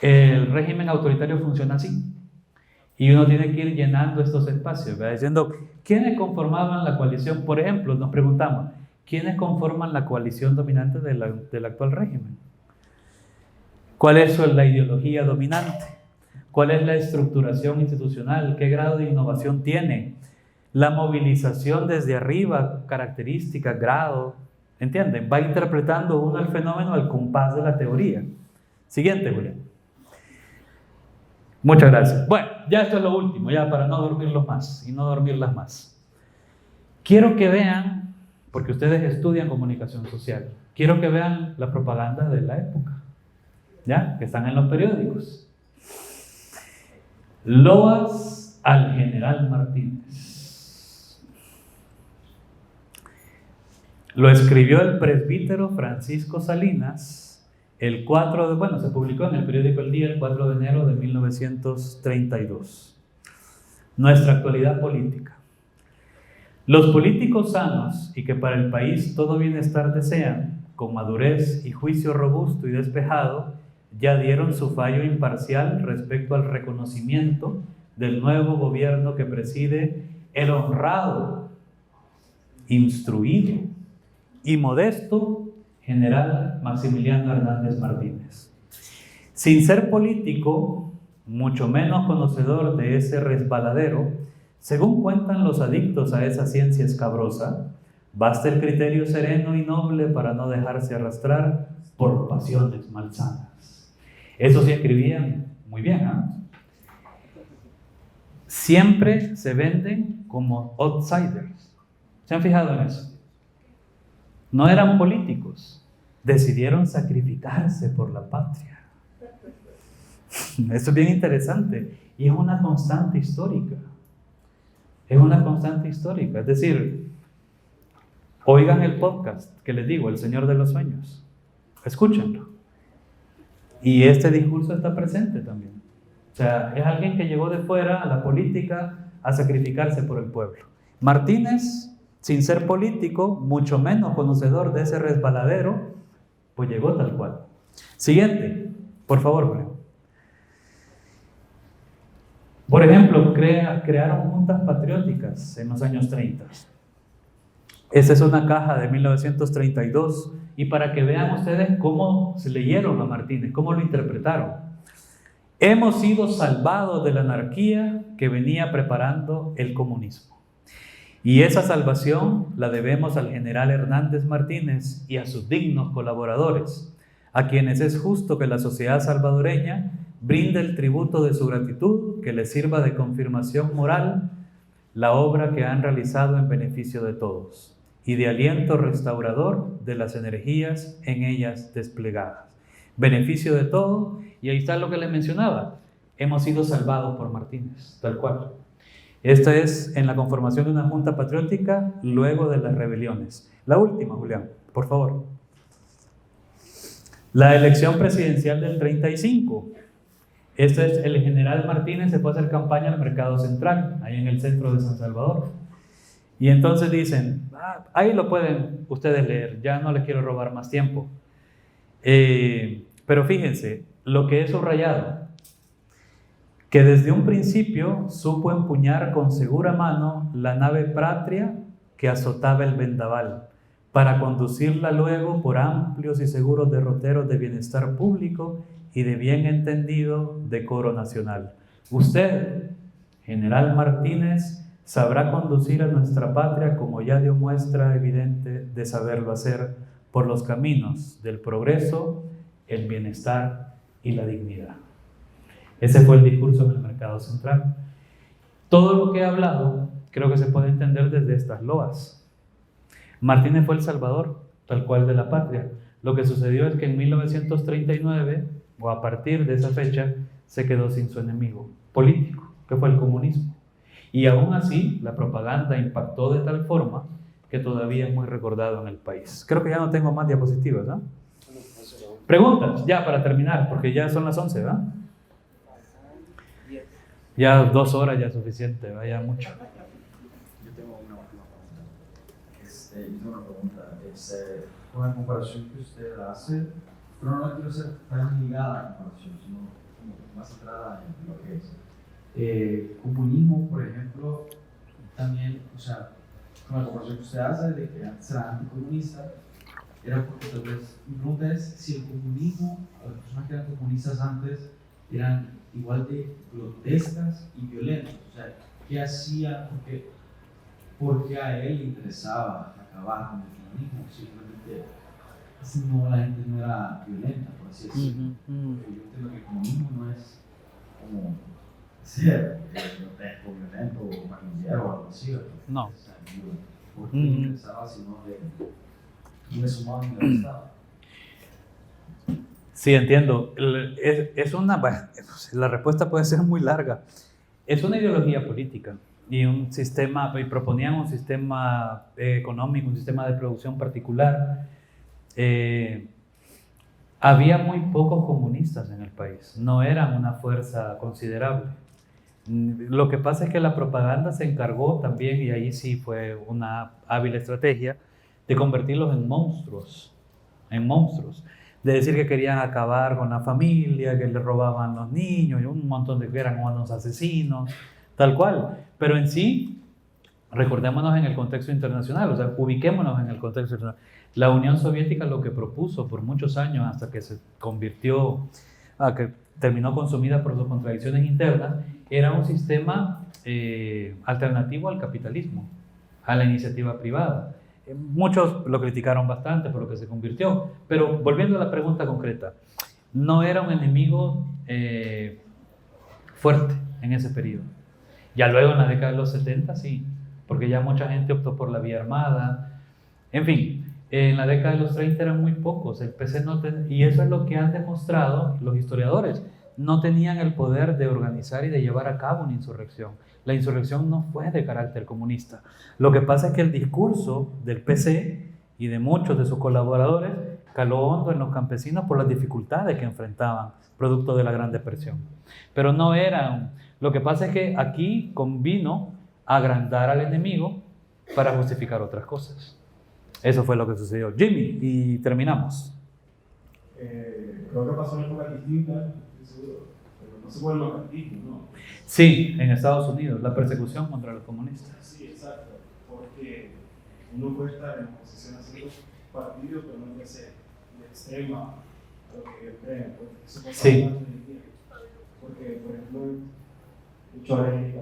el régimen autoritario funciona así. Y uno tiene que ir llenando estos espacios, ¿verdad? Diciendo, ¿quiénes conformaban la coalición? Por ejemplo, nos preguntamos, ¿quiénes conforman la coalición dominante del actual régimen? ¿Cuál es la ideología dominante? ¿Cuál es la estructuración institucional? ¿Qué grado de innovación tiene? La movilización desde arriba, características, grado. ¿Entienden? Va interpretando uno el fenómeno al compás de la teoría. Siguiente, Julián. Muchas gracias. Bueno, ya esto es lo último, ya para no dormirlos más y no dormirlas más. Quiero que vean, porque ustedes estudian comunicación social, quiero que vean la propaganda de la época, ¿ya? Que están en los periódicos. Loas al general Martínez. Lo escribió el presbítero Francisco Salinas el 4 de, bueno, se publicó en el periódico El Día el 4 de enero de 1932. Nuestra actualidad política. Los políticos sanos y que para el país todo bienestar desean, con madurez y juicio robusto y despejado, ya dieron su fallo imparcial respecto al reconocimiento del nuevo gobierno que preside el honrado, instruido y modesto general Maximiliano Hernández Martínez. Sin ser político, mucho menos conocedor de ese resbaladero, según cuentan los adictos a esa ciencia escabrosa, basta el criterio sereno y noble para no dejarse arrastrar por pasiones malsanas. Eso sí escribían muy bien, ¿eh? Siempre se venden como outsiders. ¿Se han fijado en eso? no eran políticos, decidieron sacrificarse por la patria. Esto es bien interesante y es una constante histórica. Es una constante histórica. Es decir, oigan el podcast que les digo, El Señor de los Sueños. Escúchenlo. Y este discurso está presente también. O sea, es alguien que llegó de fuera a la política a sacrificarse por el pueblo. Martínez, sin ser político, mucho menos conocedor de ese resbaladero, pues llegó tal cual. Siguiente, por favor, Julio. Por ejemplo, crearon juntas patrióticas en los años 30. Esa es una caja de 1932. Y para que vean ustedes cómo se leyeron a Martínez, cómo lo interpretaron. Hemos sido salvados de la anarquía que venía preparando el comunismo. Y esa salvación la debemos al general Hernández Martínez y a sus dignos colaboradores, a quienes es justo que la sociedad salvadoreña brinde el tributo de su gratitud, que les sirva de confirmación moral la obra que han realizado en beneficio de todos y de aliento restaurador de las energías en ellas desplegadas. Beneficio de todo, y ahí está lo que les mencionaba, hemos sido salvados por Martínez, tal cual. Esta es en la conformación de una junta patriótica luego de las rebeliones. La última, Julián, por favor. La elección presidencial del 35. Este es el general Martínez, se fue a hacer campaña al Mercado Central, ahí en el centro de San Salvador. Y entonces dicen, ahí lo pueden ustedes leer, ya no les quiero robar más tiempo. Pero fíjense, lo que he subrayado, que desde un principio supo empuñar con segura mano la nave patria que azotaba el vendaval, para conducirla luego por amplios y seguros derroteros de bienestar público y de bien entendido decoro nacional. Usted, general Martínez, sabrá conducir a nuestra patria como ya dio muestra evidente de saberlo hacer por los caminos del progreso, el bienestar y la dignidad. Ese fue el discurso en el Mercado Central. Todo lo que he hablado creo que se puede entender desde estas loas. Martínez fue el salvador, tal cual, de la patria. Lo que sucedió es que en 1939, o a partir de esa fecha, se quedó sin su enemigo político, que fue el comunismo. Y aún así, la propaganda impactó de tal forma que todavía es muy recordado en el país. Creo que ya no tengo más diapositivas, ¿no? Preguntas, ya para terminar, porque ya son las 11, ¿verdad? Ya 2 horas ya es suficiente, vaya mucho. Yo tengo una pregunta. Con la comparación que usted hace, pero no la quiero hacer tan ligada a la comparación, sino como más centrada en lo que es. Comunismo, por ejemplo, también, o sea, con la comparación que usted hace de que antes era anticomunista, era porque tal vez, mi pregunta es si el comunismo, a las personas que eran comunistas antes, eran igual de grotescas y violentas. O sea, ¿qué hacía? Porque a él le interesaba acabar con el comunismo. Simplemente, no, la gente no era violenta, por así decirlo. Porque yo entiendo que el comunismo no es como ser grotesco, violento o maquillero o algo así. No. Porque le interesaba, sino de un humano y del Estado. Sí, entiendo. La respuesta puede ser muy larga. Es una ideología política y un sistema, y proponían un sistema económico, un sistema de producción particular. Había muy pocos comunistas en el país, no eran una fuerza considerable. Lo que pasa es que la propaganda se encargó también, y ahí sí fue una hábil estrategia, de convertirlos en monstruos, de decir que querían acabar con la familia, que le robaban los niños, y un montón de que eran unos asesinos, tal cual. Pero en sí, recordémonos en el contexto internacional, o sea, ubiquémonos en el contexto internacional. La Unión Soviética lo que propuso por muchos años, hasta que se convirtió, que terminó consumida por sus contradicciones internas, era un sistema alternativo al capitalismo, a la iniciativa privada. Muchos lo criticaron bastante por lo que se convirtió, pero volviendo a la pregunta concreta, no era un enemigo fuerte en ese periodo. Ya luego en la década de los 70 sí, porque ya mucha gente optó por la vía armada. En fin, en la década de los 30 eran muy pocos. El PC y eso es lo que han demostrado los historiadores. No tenían el poder de organizar y de llevar a cabo una insurrección. La insurrección no fue de carácter comunista. Lo que pasa es que el discurso del PC y de muchos de sus colaboradores caló hondo en los campesinos por las dificultades que enfrentaban, producto de la Gran Depresión. Pero no eran... Lo que pasa es que aquí convino agrandar al enemigo para justificar otras cosas. Eso fue lo que sucedió. Jimmy, y terminamos. Creo que pasó en épocas distintas, pero no se puede el macartismo, ¿no? Sí, en Estados Unidos, la persecución contra los comunistas. Sí, exacto, porque uno puede estar en oposición a ciertos partidos, pero no puede ser de extrema a lo que ellos creen. Eso pasa Sí. bastante hoy en día. Porque, por ejemplo, el Choré,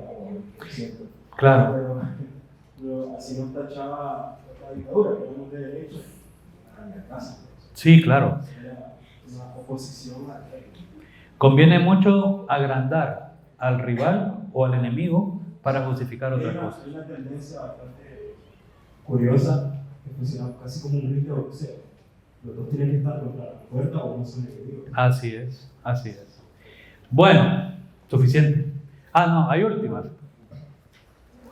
siento. Claro. Pero así nos tachaba la dictadura, que éramos de derecho, a la casa. Sí, claro. Era una oposición al rey. Conviene mucho agrandar al rival o al enemigo para justificar otras cosas. Hay una tendencia bastante curiosa que funciona casi como un ritmo de boxeo. Los dos tienen que estar contra la puerta o no son enemigos. Así es, así es. Bueno, suficiente. Ah, no, hay últimas.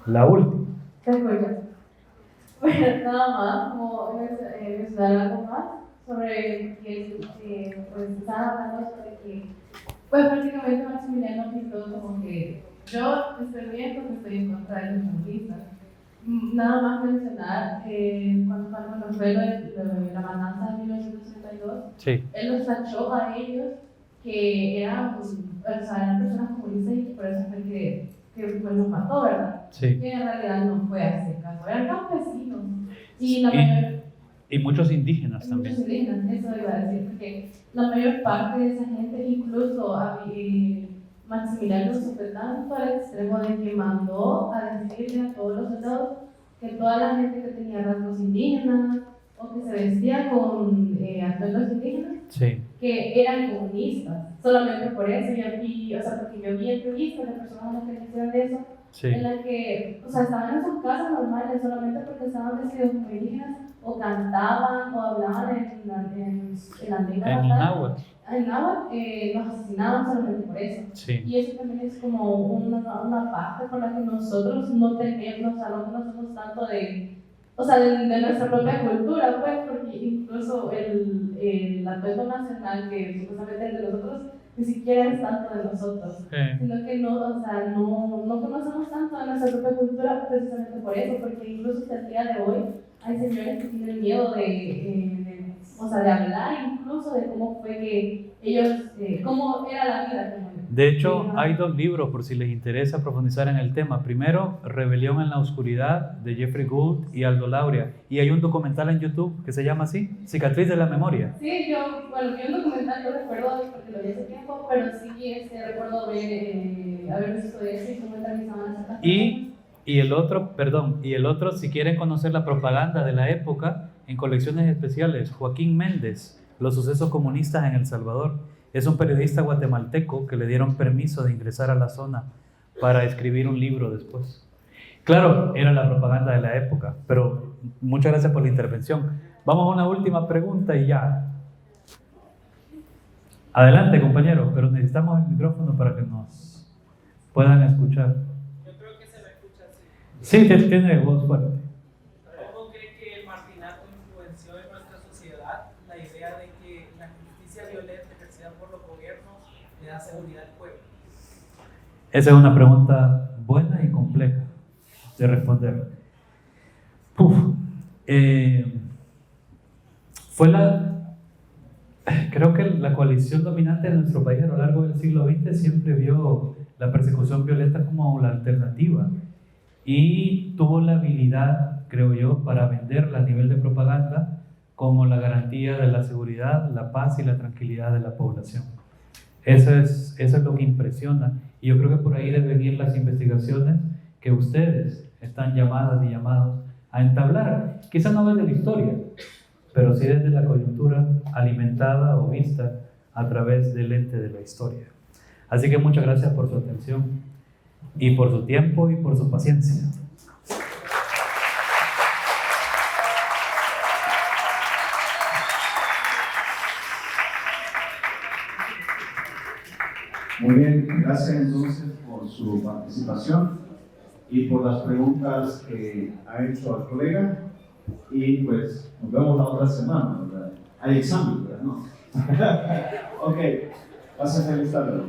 La última. ¿Te acuerdas? Bueno, nada más, como mencionar algo más sobre que pues estaban hablando sobre que pues prácticamente Maximiliano pintó como que yo estoy bien porque estoy en contra de los comunistas. Nada más mencionar cuando fue la matanza de 1932, sí. Él los tachó a ellos que eran, eran personas comunistas y por eso fue que pues los mató, ¿verdad? Sí. Que en realidad no fue así caso, eran campesinos. Y muchos indígenas también. Muchos indígenas, eso iba a decir, porque la mayor parte de esa gente, incluso Maximiliano se fue tanto al extremo de que mandó a decirle a todos los soldados que toda la gente que tenía rasgos indígenas o que se vestía con atuendos indígenas, sí. que eran comunistas, solamente por eso. O sea, porque yo vi entrevistas de personas que hicieron eso, sí. en las que, o sea, estaban en sus casas normales solamente porque estaban vestidos como indígenas, o cantaban o hablaban en la lengua en náhuatl. En náhuatl, los asesinaban solamente por eso. Sí. Y eso también es como una parte por la que nosotros no tenemos, o sea, no conocemos tanto de nuestra propia cultura, pues, porque incluso el atuendo nacional que supuestamente es de nosotros, ni siquiera es tanto de nosotros, sino que no conocemos tanto de nuestra propia cultura precisamente por eso, porque incluso hasta el día de hoy hay señores que tienen miedo de hablar incluso de cómo fue que ellos, cómo era la vida. De hecho, hay 2 libros por si les interesa profundizar en el tema. Primero, Rebelión en la Oscuridad, de Jeffrey Gould y Aldo Lauria. Y hay un documental en YouTube que se llama así, Cicatriz de la Memoria. Sí, vi un documental, yo recuerdo, porque lo vi hace tiempo, pero sí recuerdo haber visto eso y cómo entrevistaban a esas y el otro, si quieren conocer la propaganda de la época, en colecciones especiales, Joaquín Méndez, Los sucesos comunistas en El Salvador. Es un periodista guatemalteco que le dieron permiso de ingresar a la zona para escribir un libro después. Claro, era la propaganda de la época, pero muchas gracias por la intervención. Vamos a una última pregunta y ya. Adelante, compañero, pero necesitamos el micrófono para que nos puedan escuchar. Yo creo que se me escucha así. Sí, tiene voz fuerte. ¿Cómo cree que el martinato influenció en nuestra sociedad la idea de que la justicia violenta ejercida por los gobiernos le da seguridad al pueblo? Esa es una pregunta buena y compleja de responder. Creo que la coalición dominante de nuestro país a lo largo del siglo XX siempre vio la persecución violenta como la alternativa y tuvo la habilidad, creo yo, para venderla a nivel de propaganda como la garantía de la seguridad, la paz y la tranquilidad de la población. Eso es lo que impresiona, y yo creo que por ahí deben ir las investigaciones que ustedes están llamadas y llamados a entablar, quizás no desde la historia, pero sí desde la coyuntura alimentada o vista a través del lente de la historia. Así que muchas gracias por su atención y por su tiempo y por su paciencia. gracias entonces por su participación y por las preguntas que ha hecho al colega. Y pues nos vemos la otra semana, ¿verdad? Hay examen, ¿verdad? No. Ok, pasen feliz tarde.